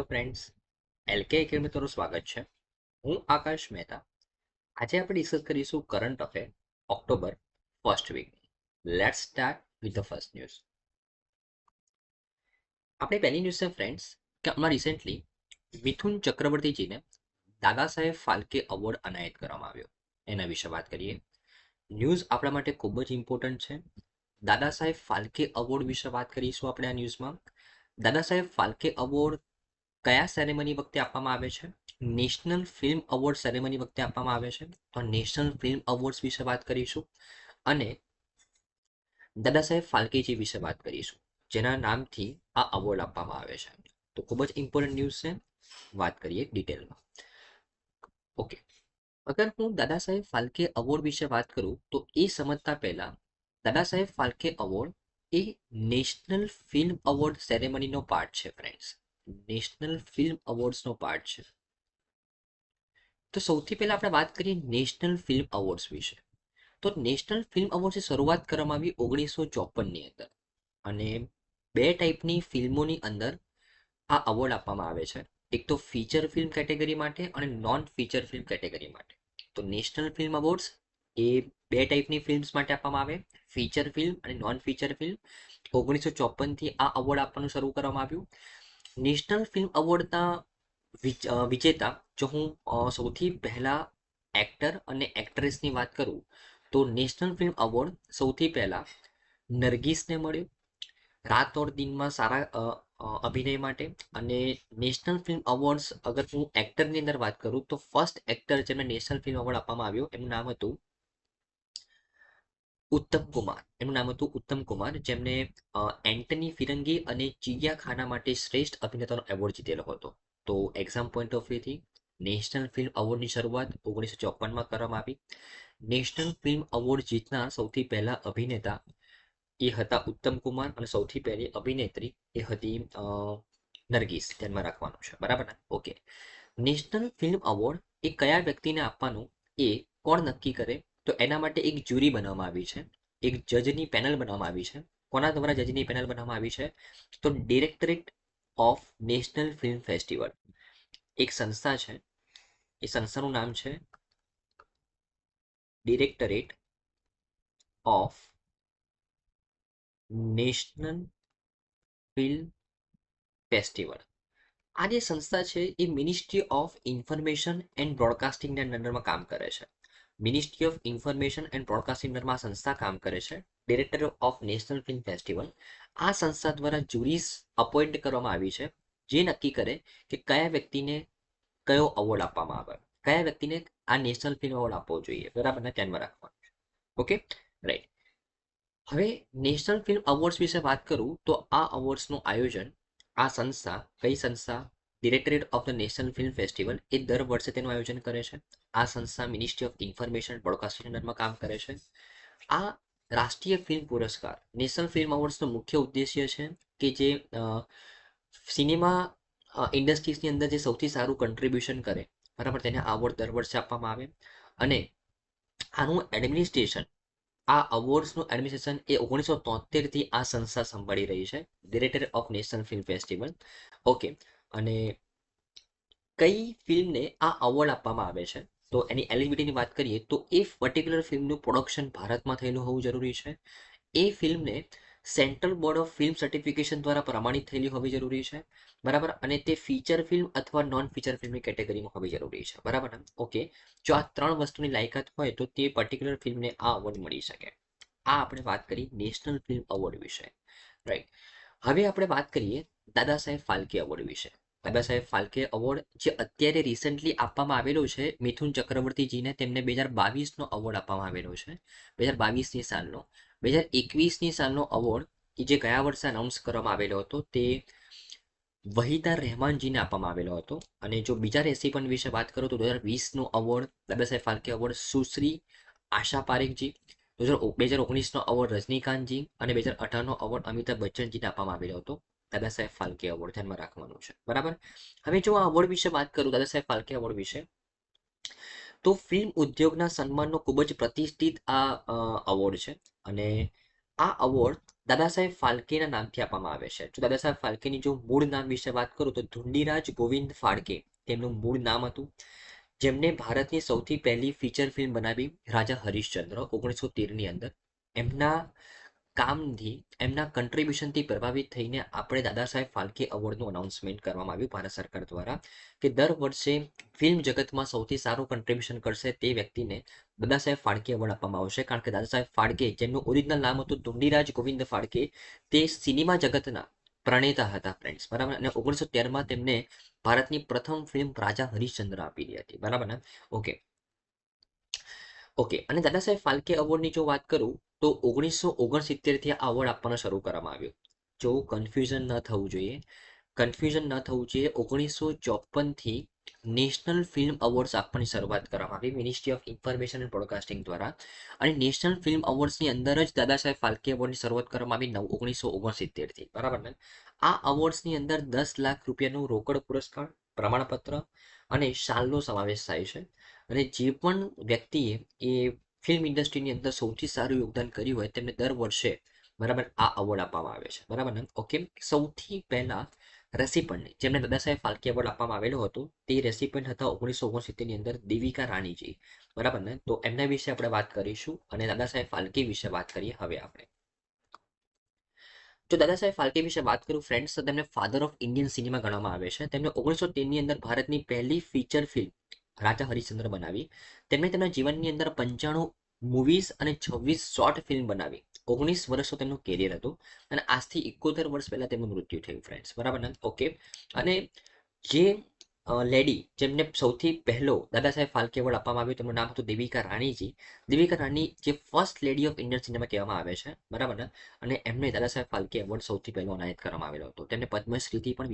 Friends, LK academy તમારું સ્વાગત છે. હું આકાશ મહેતા. આજે આપણે ડિસ્કસ કરીશું current affair October first week. Let's start with the first news. આપણે પહેલી ન્યૂઝ છે ફ્રેન્ડ્સ કે હમણાં રિસેન્ટલી મિથુન ચક્રવર્તીજીને દાદા સાહેબ ફાલ્કે એવોર્ડ એનાયત કરવામાં આવ્યો. એના વિશે વાત કરીએ. ન્યૂઝ આપણા માટે ખૂબ જ ઇમ્પોર્ટન્ટ છે. દાદા સાહેબ ફાલ્કે એવોર્ડ વિશે વાત કરીશું આપણે આ ન્યૂઝમાં. દાદા સાહેબ ફાલ્કે એવોર્ડ કયા સેરેમની વખતે આપવામાં આવે છે? નેશનલ ફિલ્મ એવોર્ડ સેરેમની વખતે આપવામાં આવે છે. તો નેશનલ ફિલ્મ એવોર્ડ્સ વિશે વાત કરીશું અને દાદા સાહેબ ફાલ્કેજી વિશે વાત કરીશું, જેના નામથી આ એવોર્ડ આપવામાં આવે છે. તો ખૂબ જ ઇમ્પોર્ટન્ટ ન્યૂઝ છે. વાત કરીએ ડિટેલમાં. ઓકે, અગર હું દાદા સાહેબ ફાલ્કે એવોર્ડ વિશે વાત કરું તો એ સમજતા પહેલા દાદા સાહેબ ફાલ્કે એવોર્ડ એ નેશનલ ફિલ્મ એવોર્ડ સેરેમનીનો પાર્ટ છે ફ્રેન્ડ્સ. નેશનલ ફિલ્મ એવોર્ડ્સનો પાર્ટ છે. તો સૌથી પહેલા આપણે વાત કરીએ નેશનલ ફિલ્મ એવોર્ડ્સ વિશે. તો નેશનલ ફિલ્મ એવોર્ડ્સની શરૂઆત કરવામાં આવી 1954ની અંદર અને બે ટાઈપની ફિલ્મોની અંદર આ એવોર્ડ આપવામાં આવે છે. એક તો ફીચર ફિલ્મ કેટેગરી માટે અને નોન ફીચર ફિલ્મ કેટેગરી માટે. તો નેશનલ ફિલ્મ એવોર્ડ્સ એ બે ટાઈપની ફિલ્મ્સ માટે આપવામાં આવે, ફીચર ફિલ્મ અને નોન ફીચર ફિલ્મ. 1954થી આ એવોર્ડ આપવાનું શરૂ કરવામાં આવ્યું. નેશનલ ફિલ્મ એવોર્ડના વિજેતા, જો હું સૌથી પહેલા એક્ટર અને એક્ટ્રેસની વાત કરું તો નેશનલ ફિલ્મ એવોર્ડ સૌથી પહેલા નરગીસને મળ્યો રાત ઓર દિનમાં સારા અભિનય માટે. અને નેશનલ ફિલ્મ એવોર્ડ્સ અગર હું એક્ટરની અંદર વાત કરું તો ફર્સ્ટ એક્ટર જેમને નેશનલ ફિલ્મ એવોર્ડ આપવામાં આવ્યો એમનું નામ હતું ઉત્તમ કુમાર. એમનું નામ હતું ઉત્તમ કુમાર, જેમને એન્ટની ફિરંગી અને ચિડિયા ખાના માટે શ્રેષ્ઠ અભિનેતાનો એવોર્ડ જીતેલો હતો. તો એક્ઝામ પોઈન્ટ ઓફ વ્યૂથી નેશનલ ફિલ્મ એવોર્ડની શરૂઆત 1954માં કરવામાં આવી. નેશનલ ફિલ્મ એવોર્ડ જીતનાર સૌથી પહેલા અભિનેતા એ હતા ઉત્તમ કુમાર અને સૌથી પહેલી અભિનેત્રી એ હતી નરગીસ. ધ્યાનમાં રાખવાનું છે, બરાબર ને? ઓકે, નેશનલ ફિલ્મ એવોર્ડ એ કયા વ્યક્તિને આપવાનું એ કોણ નક્કી કરે? તો એના માટે એક જ્યુરી બનાવવામાં આવી છે, એક જજની પેનલ બનાવવામાં આવી છે. કોના દ્વારા જજની પેનલ બનાવવામાં આવી છે? તો directorate of national film festival એક સંસ્થા છે. એ સંસ્થાનું નામ છે directorate of national film festival. આ જે સંસ્થા છે એ મિનિસ્ટ્રી ઓફ ઇન્ફોર્મેશન એન્ડ બ્રોડકાસ્ટિંગના અંડરમાં કામ કરે છે. Ministry of information and broadcasting અંડરમાં સંસ્થા કામ કરે છે, director of national film festival. આ સંસ્થા દ્વારા જ્યુરીઝ અપોઇન્ટ કરવામાં આવી છે, જે નક્કી કરે કે કયા વ્યક્તિને કયો એવોર્ડ આપવામાં આવે, કયા વ્યક્તિને આ નેશનલ ફિલ્મ એવોર્ડ આપવો જોઈએ. બરાબર ને? ધ્યાનમાં રાખવાનું છે. Okay, right. હવે નેશનલ ફિલ્મ એવોર્ડ્સ વિશે વાત કરું તો આ એવોર્ડ્સનું આયોજન આ સંસ્થા, કઈ સંસ્થા? Directorate of the national film festival એ દર વર્ષે તેનું આયોજન કરે છે. આ સંસ્થા મિનિસ્ટ્રી ઓફ ઇન્ફોર્મેશન બ્રોડકાસ્ટિંગ અંડરમાં કામ કરે છે. આ રાષ્ટ્રીય ફિલ્મ પુરસ્કાર નેશનલ ફિલ્મ એવોર્ડ્સનો મુખ્ય ઉદ્દેશ્ય છે કે જે સિનેમા ઇન્ડસ્ટ્રીઝની અંદર જે સૌથી સારું કન્ટ્રીબ્યુશન કરે, બરાબર, તેને એવોર્ડ દર વર્ષે આપવામાં આવે. અને આનું એડમિનિસ્ટ્રેશન, આ અવોર્ડ્સનું એડમિનિસ્ટ્રેશન એ 1973થી આ સંસ્થા સંભાળી રહી છે, director of national film festival. Okay, અને કઈ ફિલ્મને આ અવોર્ડ આપવામાં આવે છે? તો એની એલિજિબિલિટીની વાત કરીએ તો એ પર્ટિક્યુલર ફિલ્મનું પ્રોડક્શન ભારતમાં થયેલું હોવું જરૂરી છે. એ ફિલ્મને central board of film certification દ્વારા પ્રમાણિત થયેલી હોવી જરૂરી છે, બરાબર. અને તે ફીચર ફિલ્મ અથવા નોન ફીચર ફિલ્મની કેટેગરીમાં હોવી જરૂરી છે, બરાબર ને? ઓકે, જો આ ત્રણ વસ્તુની લાયકાત હોય તો તે પર્ટિક્યુલર ફિલ્મને આ અવોર્ડ મળી શકે. આ આપણે વાત કરી નેશનલ ફિલ્મ એવોર્ડ વિશે, રાઈટ. હવે આપણે વાત કરીએ દાદા સાહેબ ફાલ્કે એવોર્ડ વિશે. દાદા સાહેબ ફાલ્કે એવોર્ડ જે અત્યારે રિસેન્ટલી આપવામાં આવેલો છે મિથુન ચક્રવર્તીજીને, તેમને 2022નો એવોર્ડ આપવામાં આવેલો છે. 2022ની સાલનો. 2021ની સાલનો એવોર્ડ એ જે ગયા વર્ષે અનાઉન્સ કરવામાં આવેલો હતો તે વહીદા રહેમાનજીને આપવામાં આવેલો હતો. અને જો બીજા રેસિપન્ટ વિશે વાત કરું તો 2020નો એવોર્ડ દાદા સાહેબ ફાલ્કે એવોર્ડ સુશ્રી આશા પારેખજી, 2019નો એવોર્ડ રજનીકાંતજી અને 2018નો એવોર્ડ અમિતાભ બચ્ચનજીને આપવામાં આવેલો હતો. દાદા સાહેબ ફાલ્કે એવોર્ડ ધ્યાનમાં રાખવાનું છે, બરાબર. હવે જો આ એવોર્ડ વિશે વાત કરું, દાદા સાહેબ ફાલ્કે એવોર્ડ વિશે, તો ફિલ્મ ઉદ્યોગના સન્માનનો ખૂબ જ પ્રતિષ્ઠિત આ એવોર્ડ છે. અને આ અવોર્ડ દાદા સાહેબ ફાલ્કેના નામથી આપવામાં આવે છે. જો દાદા સાહેબ ફાલ્કેની જો મૂળ નામ વિશે વાત કરું તો ધુંડીરાજ ગોવિંદ ફાળકે તેમનું મૂળ નામ હતું, જેમને ભારતની સૌથી પહેલી ફીચર ફિલ્મ બનાવી રાજા હરિશ્ચંદ્ર 1913ની અંદર. એમના કામથી, એમના કન્ટ્રીબ્યુશનથી પ્રભાવિત થઈને આપણે દાદા સાહેબ ફાલ્કે એવોર્ડનું અનાઉન્સમેન્ટ કરવામાં આવ્યું ભારત સરકાર દ્વારા, કે દર વર્ષે ફિલ્મ જગતમાં સૌથી સારું કન્ટ્રીબ્યુશન કરશે તે વ્યક્તિને દાદા સાહેબ ફાળકે એવોર્ડ આપવામાં આવશે. કારણ કે દાદા સાહેબ ફાળકે, જેમનું ઓરિજિનલ નામ હતું ધુંડીરાજ ગોવિંદ ફાળકે, તે સિનેમા જગતના પ્રણેતા હતા ફ્રેન્ડ્સ, બરાબર. અને 1913માં તેમને ભારતની પ્રથમ ફિલ્મ રાજા હરિશ્ચંદ્ર આપેલી હતી, બરાબર ને. Okay okay. અને દાદા સાહેબ ફાલ્કે એવોર્ડની જો વાત કરું તો 1969થી આ એવોર્ડ આપવાનો શરૂ કરવામાં આવ્યો. જો કન્ફ્યુઝન ન થવું જોઈએ, 1954થી નેશનલ ફિલ્મ એવોર્ડ્સ આપવાની શરૂઆત કરવામાં આવી ministry of information and broadcasting દ્વારા. અને નેશનલ ફિલ્મ એવોર્ડ્સની અંદર જ દાદા સાહેબ ફાલ્કે એવોર્ડની શરૂઆત કરવામાં આવી 1969થી, બરાબર ને. આ એવોર્ડ્સની અંદર 10 લાખ રૂપિયાનું રોકડ પુરસ્કાર, પ્રમાણપત્ર અને શાલનો સમાવેશ થાય છે. અને જે પણ વ્યક્તિએ એ ફિલ્મ ઇન્ડસ્ટ્રીની અંદર સૌથી સારું યોગદાન કર્યું હોય તેમને દર વર્ષે, બરાબર, આ એવોર્ડ આપવામાં આવે છે, બરાબર ને. ઓકે. સૌથી પહેલા રેસિપન્ટ જેમને દાદા સાહેબ ફાલ્કે એવોર્ડ આપવામાં આવેલો હતો તે રેસિપન્ટ હતા 1969ની અંદર દેવિકા રાણીજી, બરાબર ને. તો એમના વિશે આપણે વાત કરીશું અને દાદા સાહેબ ફાલ્કે વિશે વાત કરીએ હવે આપણે. જો દાદા સાહેબ ફાલ્કે વિશે વાત કરું ફ્રેન્ડ્સ, તો તેમને ફાધર ઓફ ઇન્ડિયન સિનેમા ગણવામાં આવે છે. તેમને 1913ની અંદર ભારતની પહેલી ફીચર ફિલ્મ રાજા હરિશ્ચંદ્ર બનાવી. તેમણે તેમના જીવનની અંદર 95 મૂવીઝ અને 26 શોર્ટ ફિલ્મ બનાવી. 19 વર્ષનો તેમનું કેરિયર હતું અને આજથી 71 વર્ષ પહેલા તેમનું મૃત્યુ થયું ફ્રેન્ડ્સ, બરાબર ને. ઓકે. અને જે લેડી જેમને સૌથી પહેલો દાદા સાહેબ ફાલ્કે એવોર્ડ આપવામાં આવ્યો તેમનું નામ હતું દેવિકા રાણીજી. દેવિકા રાણી જે first lady of Indian cinema કહેવામાં આવે છે, બરાબર ને. અને એમને દાદા સાહેબ ફાલ્કે એવોર્ડ સૌથી પહેલો એનાયત કરવામાં આવેલો હતો. તેમને પદ્મશ્રીથી પણ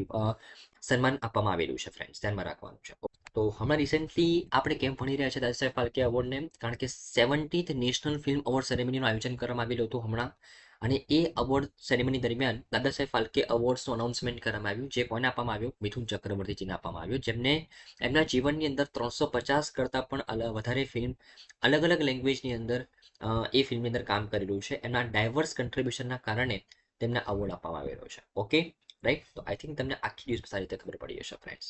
સન્માન આપવામાં આવેલું છે ફ્રેન્ડ્સ, ધ્યાનમાં રાખવાનું છે. તો હમણાં રિસેન્ટલી આપણે કેમ ભણી રહ્યા છે દાદા સાહેબ ફાલ્કે એવોર્ડને, કારણ કે 70th નેશનલ ફિલ્મ એવોર્ડ સેરેમનીનું આયોજન કરવામાં આવેલું હતું હમણાં. અને એ એવોર્ડ સેરેમની દરમિયાન દાદા સાહેબ ફાલ્કે એવોર્ડ્સનું અનાઉન્સમેન્ટ કરવામાં આવ્યું, જે કોને આપવામાં આવ્યું? મિથુન ચક્રવર્તીજીને આપવામાં આવ્યું, જેમને એમના જીવનની અંદર 350 કરતાં પણ વધારે ફિલ્મ અલગ અલગ લેંગ્વેજની અંદર એ ફિલ્મની અંદર કામ કરેલું છે. એમના ડાયવર્સ કન્ટ્રીબ્યુશનના કારણે તેમને એવોર્ડ આપવામાં આવેલો છે. Okay, right. તો આઈ થિંક તમને આખી ન્યૂઝ સારી રીતે ખબર પડી હશે ફ્રેન્ડ્સ.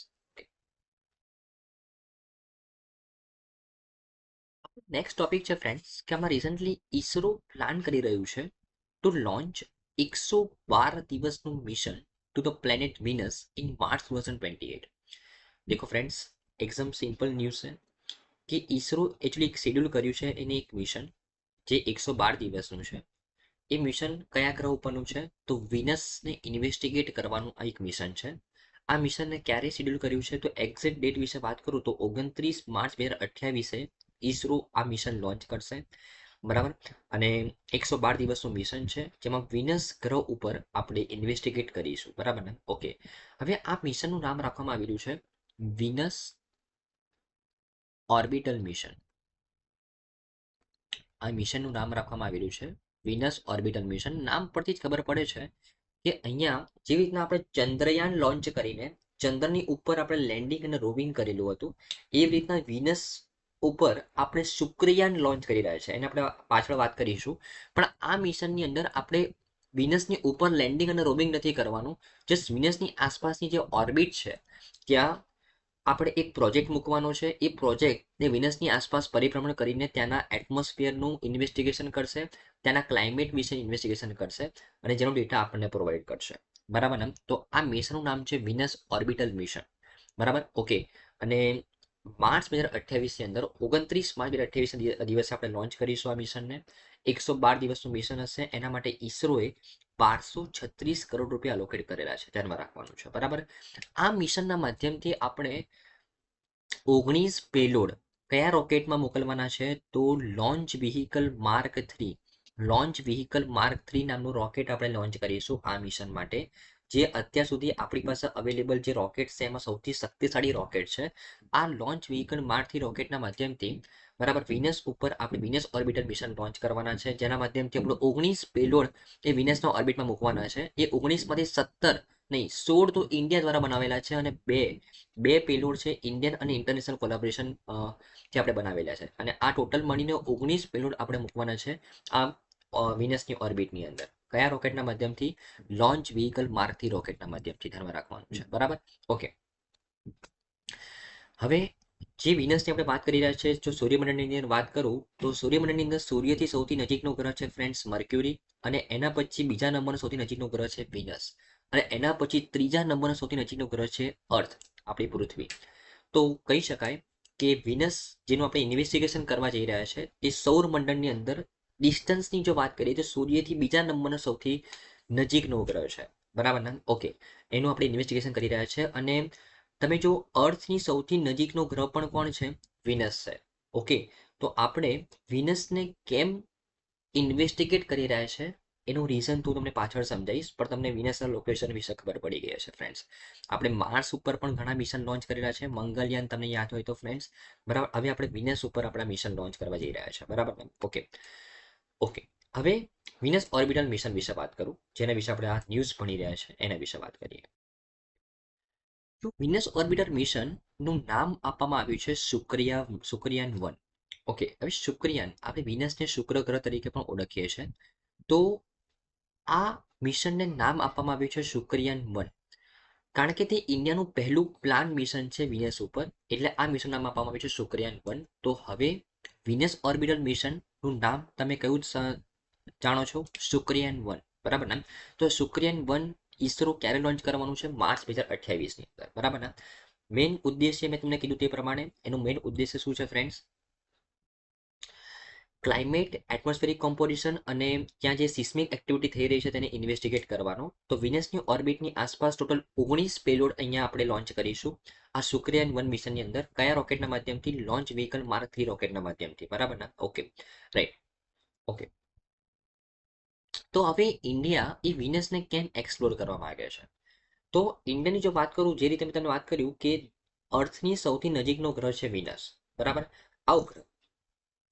નેક્સ્ટ ટોપિક છે ફ્રેન્ડ્સ કે આમાં રિસન્ટલી ઈસરો પ્લાન કરી રહ્યું છે ટુ લોન્ચ 112 દિવસનું mission to the planet Venus in March 2028. દેખો ફ્રેન્ડ્સ, એકદમ સિમ્પલ ન્યૂઝ છે કે ઈસરો એકચ્યુઅલી એક શેડ્યુલ કર્યું છે એને એક મિશન જે 112 દિવસનું છે. એ મિશન કયા ગ્રહ ઉપરનું છે? તો વિનસને ઇન્વેસ્ટિગેટ કરવાનું આ એક મિશન છે. આ મિશનને ક્યારે શેડ્યુલ કર્યું છે? તો એક્ઝેક્ટ ડેટ વિશે વાત કરું તો 29 માર્ચ 2028 ઈસરો આ મિશન લોન્ચ કરશે, બરાબર. અને 112 દિવસનું મિશન છે જેમાં વિનસ ગ્રહ ઉપર આપણે ઇન્વેસ્ટિગેટ કરીશું, બરાબર ને. ઓકે. હવે આ મિશનનું નામ રાખવામાં આવેલું છે વિનસ ઓર્બિટલ મિશન. આ મિશનનું નામ રાખવામાં આવેલું છે વિનસ ઓર્બિટલ મિશન. નામ પરથી જ ખબર પડે છે કે અહીંયા જેવી રીતના આપણે ચંદ્રયાન લોન્ચ કરીને ચંદ્રની ઉપર આપણે લેન્ડિંગ અને રોવિંગ કરેલું હતું, એવી રીતના વિનસ ઉપર આપણે શુક્રયાન લોન્ચ કરી રહ્યા છે, એને આપણે પાછળ વાત કરીશું. પણ આ મિશનની અંદર આપણે વિનસની ઉપર લેન્ડિંગ અને રોવિંગ નથી કરવાનું, જસ્ટ વિનસની આસપાસની જે ઓર્બિટ છે ત્યાં આપણે એક પ્રોજેક્ટ મૂકવાનો છે. એ પ્રોજેક્ટને વિનસની આસપાસ પરિભ્રમણ કરીને ત્યાંના એટમોસ્ફિયરનું ઇન્વેસ્ટિગેશન કરશે, ત્યાંના ક્લાઇમેટ વિશે ઇન્વેસ્ટિગેશન કરશે અને જેનો ડેટા આપણને પ્રોવાઈડ કરશે, બરાબર ને. તો આ મિશનનું નામ છે વિનસ ઓર્બિટલ મિશન, બરાબર. ઓકે. અને માર્ચ 2028ની અંદર 29 માર્ચ 2028 દિવસે આપણે લોન્ચ કરીશું આ મિશનને. 112 દિવસનું મિશન હશે. એના માટે ઈસરોએ 1236 કરોડ રૂપિયા એલોકેટ કરેલા છે, ધ્યાનમાં રાખવાનું છે, બરાબર. આ મિશનના માધ્યમથી આપણે 19 પેલોડ કયા રોકેટમાં મોકલવાના છે? તો launch vehicle mark 3, launch vehicle mark 3 નામનું રોકેટ આપણે લોન્ચ કરીશું આ મિશન માટે, જે અત્યાર સુધી આપણી પાસે અવેલેબલ જે રોકેટ છે એમાં સૌથી શક્તિશાળી રોકેટ છે. આ લોન્ચ વ્હીકલ માર્ક 3 રોકેટના માધ્યમથી, બરાબર, વિનસ ઉપર આપણે વિનસ ઓર્બિટલ મિશન લોન્ચ કરવાના છે, જેના માધ્યમથી આપણે 19 પેલોડ એ વિનસના ઓર્બિટમાં મૂકવાના છે. એ 19માંથી 17 નહીં 16 તો ઇન્ડિયા દ્વારા બનાવેલા છે અને બે પેલોડ છે ઇન્ડિયન અને ઇન્ટરનેશનલ કોલેબોરેશન થી આપણે બનાવેલા છે. અને આ ટોટલ મળીને 19 પેલોડ આપણે મૂકવાના છે આ વિનસની ઓર્બિટની અંદર કયા રોકેટના માધ્યમથી? લોન્ચ વ્હીકલ માર્ક 3 રોકેટના માધ્યમથી ધ્યાનમાં રાખવાનું છે. બરાબર, ઓકે. હવે જે વિનસની આપણે વાત કરી રહ્યા છીએ, જો સૂર્યમંડળની અંદર વાત કરું તો સૂર્યમંડળની અંદર સૂર્યથી સૌથી નજીકનો ગ્રહ છે ફ્રેન્ડ્સ મર્ક્યુરી, અને એના પછી બીજા નંબરનો સૌથી નજીકનો ગ્રહ છે વિનસ, અને એના પછી ત્રીજા નંબરનો સૌથી નજીકનો ગ્રહ છે અર્થ, આપણી પૃથ્વી. તો કહી શકાય કે વિનસ જેનું આપણે ઇન્વેસ્ટિગેશન કરવા જઈ રહ્યા છે એ સૌર મંડળની અંદર ડિસ્ટન્સની જો વાત કરીએ તો સૂર્યથી બીજા નંબરનો સૌથી નજીકનો ગ્રહ છે. બરાબર ને, ઓકે. એનું આપણે ઇન્વેસ્ટિગેશન કરી રહ્યા છે. અને તમે જો અર્થની સૌથી નજીકનો ગ્રહ પણ કોણ છે? વિનસ છે. ઓકે, તો આપણે વિનસને કેમ ઇન્વેસ્ટિગેટ કરી રહ્યા છે એનું રીઝન તો તમને પાછળ સમજાવીશ, પણ તમને વિનસના લોકેશન વિશે ખબર પડી ગઈ હશે ફ્રેન્ડ્સ. આપણે માર્સ ઉપર પણ ઘણા મિશન લોન્ચ કરેલા છે, મંગળયાન તમને યાદ હોય તો ફ્રેન્ડ્સ. બરાબર, હવે આપણે વિનસ ઉપર આપણા મિશન લોન્ચ કરવા જઈ રહ્યા છે. બરાબર, ઓકે. ઓકે, હવે વિનસ ઓર્બિટલ મિશન વિશે વાત કરું, જેના વિશે આપણે આ ન્યૂઝ ભણી રહ્યા છે એના વિશે વાત કરીએ. તો વિનસ ઓર્બિટર મિશનનું નામ આપવામાં આવ્યું છે શુક્રયાન 1. ઓકે, હવે શુક્રયાન, આપણે વિનસને શુક્ર ગ્રહ તરીકે પણ ઓળખીએ છીએ. તો આ મિશનને નામ આપવામાં આવ્યું છે શુક્રયાન 1, કારણ કે તે ઇન્ડિયાનું પહેલું પ્લાન મિશન છે વિનસ ઉપર, એટલે આ મિશન નામ આપવામાં આવ્યું છે શુક્રયાન 1. તો હવે વિનસ ઓર્બિટલ મિશનનું નામ તમે કયું જાણો છો? શુક્રયાન 1. બરાબર ને. તો શુક્રયાન 1 ઈસરો ક્યારે લોન્ચ કરવાનું છે? માર્ચ 2028ની અંદર. બરાબર ને. મેઇન ઉદ્દેશ્ય મેં તમને કીધું તે પ્રમાણે એનું મેઇન ઉદ્દેશ્ય શું છે ફ્રેન્ડ્સ? ક્લાઇમેટ, એટમોસ્ફેરિક કોમ્પોઝિશન અને ત્યાં જે સિસ્મિક એક્ટિવિટી થઈ રહી છે તેને ઇન્વેસ્ટિગેટ કરવાનો. તો વિનસની ઓર્બિટની આસપાસ ટોટલ 19 પેલોડ અહીંયા આપણે લોન્ચ કરીશું આ શુક્રયાન 1 મિશનની અંદર. કયા રોકેટના માધ્યમથી? લોન્ચ વ્હીકલ માર્ક 3 રોકેટના માધ્યમથી. બરાબર ને, ઓકે, રાઈટ, ઓકે. તો હવે ઇન્ડિયા એ વિનસને કેમ એક્સપ્લોર કરવા માંગે છે? તો ઇન્ડિયાની જો વાત કરું, જે રીતે મેં તમને વાત કર્યું કે અર્થની સૌથી નજીકનો ગ્રહ છે વિનસ. બરાબર, આ ઉપરાંત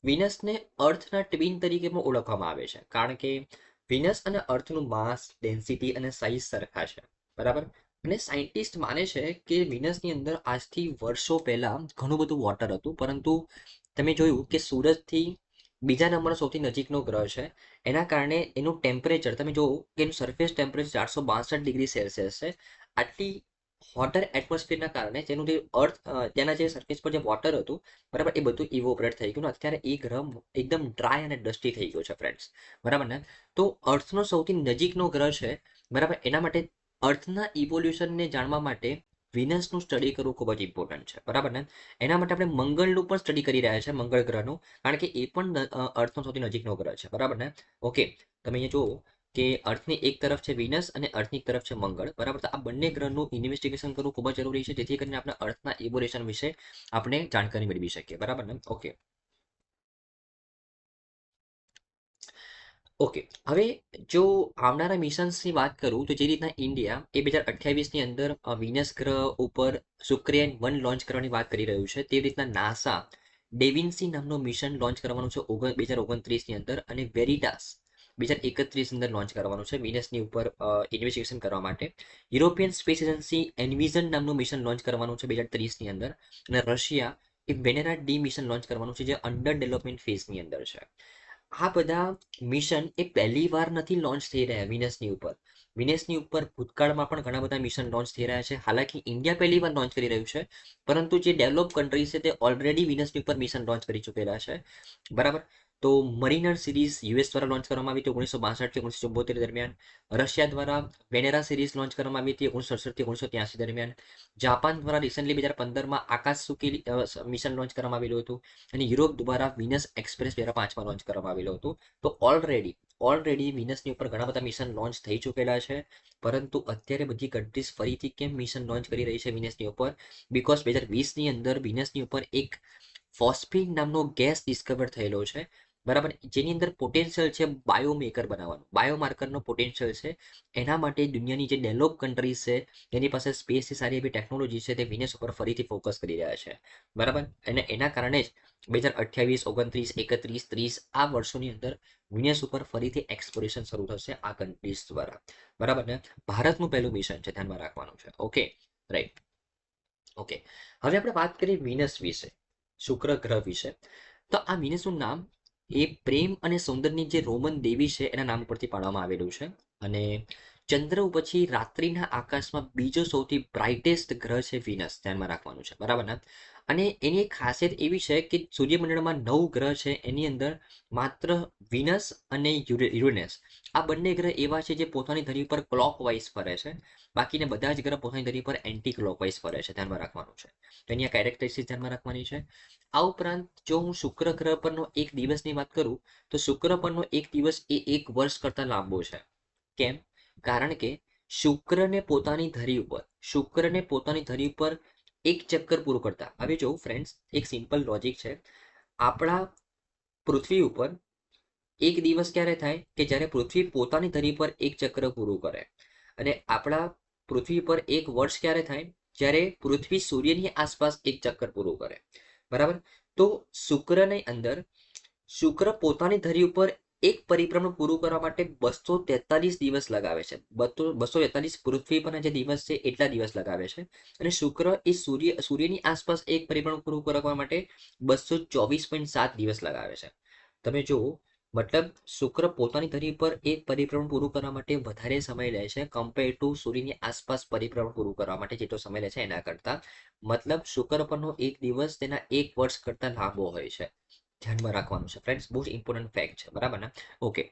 વિનસને અર્થના ટ્વિન તરીકે પણ ઓળખવામાં આવે છે, કારણ કે વિનસ અને અર્થનું માસ, ડેન્સિટી અને સાઇઝ સરખા છે. બરાબર, અને સાયન્ટિસ્ટ માને છે કે વિનસની અંદર આજથી વર્ષો પહેલા ઘણું બધું વોટર હતું, પરંતુ તમે જોયું કે સૂરજથી બીજા નંબરનો સૌથી નજીકનો ગ્રહ છે, એના કારણે એનું ટેમ્પરેચર તમે જુઓ કે એનું સરફેસ ટેમ્પરેચર 462 ડિગ્રી સેલ્સિયસ છે. આટલી હોટર એટમોસ્ફિયરના કારણે તેનું જે અર્થ ત્યાંના જે સરફેસ પર જે વોટર હતું, બરાબર, એ બધું ઇવોપરેટ થઈ ગયું. અત્યારે એ ગ્રહ એકદમ ડ્રાય અને ડસ્ટી થઈ ગયો છે ફ્રેન્ડ્સ. બરાબર ને. તો અર્થનો સૌથી નજીકનો ગ્રહ છે, બરાબર, એના માટે અર્થના ઇવોલ્યુશનને જાણવા માટે વિનસનું સ્ટડી કરવું ખૂબ જ ઇમ્પોર્ટન્ટ છે. બરાબર ને. એના માટે આપણે મંગળનું પણ સ્ટડી કરી રહ્યા છે, મંગળ ગ્રહનું, કારણ કે એ પણ અર્થનો સૌથી નજીકનો ગ્રહ છે. બરાબર ને, ઓકે. તમે અહીંયા જુઓ કે અર્થની એક તરફ છે વિનસ અને અર્થની એક તરફ છે મંગળ. બરાબર, તો આ બંને ગ્રહનું ઇન્વેસ્ટિગેશન કરવું ખૂબ જ જરૂરી છે, જેથી કરીને આપણે અર્થના ઇવોલ્યુશન વિશે આપણે જાણકારી મેળવી શકીએ. બરાબર ને, ઓકે. ઓકે, હવે જો આવનારા મિશન્સની વાત કરું તો જે રીતના ઇન્ડિયા એ 2028ની અંદર વિનસ ગ્રહ ઉપર શુક્રયાન 1 લોન્ચ કરવાની વાત કરી રહ્યું છે, તે રીતના નાસા ડેવિન્સી નામનો મિશન લોન્ચ કરવાનું છે 2029ની અંદર, અને વેરિટાસ 2031 અંદર લોન્ચ કરવાનું છે વિનસની ઉપર ઇન્વેસ્ટિગેશન કરવા માટે. યુરોપિયન સ્પેસ એજન્સી એનવિઝન નામનું મિશન લોન્ચ કરવાનું છે 2030ની અંદર, અને રશિયા એ વેનેરા ડી મિશન લોન્ચ કરવાનું છે, જે અંડર ડેવલપમેન્ટ ફેઝની અંદર છે. આ બધા મિશન એ પહેલી વાર નથી લોન્ચ થઈ રહ્યા વિનસની ઉપર. વિનસની ઉપર ભૂતકાળમાં પણ ઘણા બધા મિશન લોન્ચ થઈ રહ્યા છે. હાલાકી ઇન્ડિયા પહેલી વાર લોન્ચ કરી રહ્યું છે, પરંતુ જે ડેવલપ કન્ટ્રી છે તે ઓલરેડી વિનસની ઉપર મિશન લોન્ચ કરી ચૂકેલા છે. બરાબર, તો મરીનર સિરીઝ યુએસ દ્વારા લોન્ચ કરવામાં આવી હતી 1962 થી 1974 દરમિયાન. રશિયા દ્વારા વેનેરા સિરીઝ લોન્ચ કરવામાં આવી હતી 1968 થી 1983 દરમિયાન. જાપાન દ્વારા રિસન્ટલી 2015માં આકાશસુકી મિશન લોન્ચ કરવામાં આવેલું હતું, અને યુરોપ દ્વારા વિનસ એક્સપ્રેસ 2005માં લોન્ચ કરવામાં આવેલું હતું. તો ઓલરેડી વિનસની ઉપર ઘણા બધા મિશન લોન્ચ થઈ ચૂકેલા છે, પરંતુ અત્યારે બધી કન્ટ્રીઝ ફરીથી કેમ મિશન લોન્ચ કરી રહી છે વિનસની ઉપર? બીકોઝ 2020ની અંદર વિનસની ઉપર એક ફોસ્ફીન નામનો ગેસ ડિસ્કવર થયેલો છે. બરાબર, જેની અંદર પોટેન્શિયલ છે બાયોમેકર બનાવવાનું, બાયોમાર્કરનો પોટેન્શિયલ છે. એના માટે દુનિયાની જે ડેવલપ કન્ટ્રીઝ છે તેની પાસે સ્પેસથી સારી એવી ટેકનોલોજી છે, તે વિનસ ઉપર ફરીથી ફોકસ કરી રહ્યા છે. બરાબર, અને એના કારણે જ 2028, 29, 31, 30 આ વર્ષોની અંદર વિનસ ઉપર ફરીથી એક્સપ્લોરેશન શરૂ થશે આ કન્ટ્રીઝ દ્વારા. બરાબર ને. ભારતનું પહેલું મિશન છે, ધ્યાનમાં રાખવાનું છે. Okay, right, okay. હવે આપણે વાત કરીએ વિનસ વિશે, શુક્ર ગ્રહ વિશે. તો આ વિનસનું નામ એ પ્રેમ અને સૌંદર્યની જે રોમન દેવી છે એના નામ પરથી પાડવામાં આવેલું છે. અને ચંદ્ર પછી રાત્રિના આકાશમાં બીજો સૌથી બ્રાઇટેસ્ટ ગ્રહ છે વિનસ, ધ્યાનમાં રાખવાનું છે, બરાબર ને. અને એની એક ખાસિયત એવી છે કે સૂર્યમંડળમાં 9 ગ્રહ છે, એની અંદર માત્ર વિનસ અને યુરેનસ આ બંને ગ્રહ એવા છે જે પોતાની ધરી પર ક્લોકવાઇઝ ફરે છે. બાકીના બધા જ ગ્રહ પોતાની ધરી પર એન્ટી ક્લોકવાઇઝ ફરે છે, ધ્યાનમાં રાખવાનું છે. તો એની આ કેરેક્ટરિસ્ટિક ધ્યાનમાં રાખવાની છે. આ ઉપરાંત જો હું શુક્ર ગ્રહ પરનો એક દિવસની વાત કરું તો શુક્ર પરનો એક દિવસ એ 1 વર્ષ કરતા લાંબો છે. કેમ? કારણ કે શુક્રને પોતાની ધરી ઉપર એક ચક્કર પૂરું કરતા, હવે જો ફ્રેન્ડ્સ એક સિમ્પલ લોજિક છે. આપણા પૃથ્વી ઉપર એક દિવસ ક્યારે થાય કે જ્યારે પૃથ્વી પોતાની ધરી પર એક ચક્ર પૂરું કરે. અને આપણા પૃથ્વી પર એક વર્ષ ક્યારે થાય? જ્યારે પૃથ્વી સૂર્યની આસપાસ એક ચક્કર પૂરું કરે, બરાબર. તો શુક્રની અંદર શુક્ર પોતાની ધરી ઉપર એક પરિભ્રમણ પૂરું કરવા માટે 243 દિવસ લગાવે છે. 243 પૃથ્વી પરના જે દિવસ છે એટલા દિવસ લગાવે છે. અને શુક્ર એ સૂર્યની આસપાસ એક પરિભ્રમણ પૂરું કરવા માટે 224.7 દિવસ લગાવે છે. તમે જુઓ, મતલબ શુક્ર પોતાની ધરી પર એક પરિભ્રમણ પૂરું કરવા માટે વધારે સમય લે છે કમ્પેર ટુ સૂર્યની આસપાસ પરિભ્રમણ પૂરું કરવા માટે જેટલો સમય લે છે એના કરતા. મતલબ શુક્ર પરનો એક દિવસ તેના 1 વર્ષ કરતા લાંબો હોય છે. ધ્યાનમાં રાખવાનું છે ફ્રેન્ડ્સ, બહુ જ ઇમ્પોર્ટન્ટ ફેક્ટ છે, બરાબર ને. Okay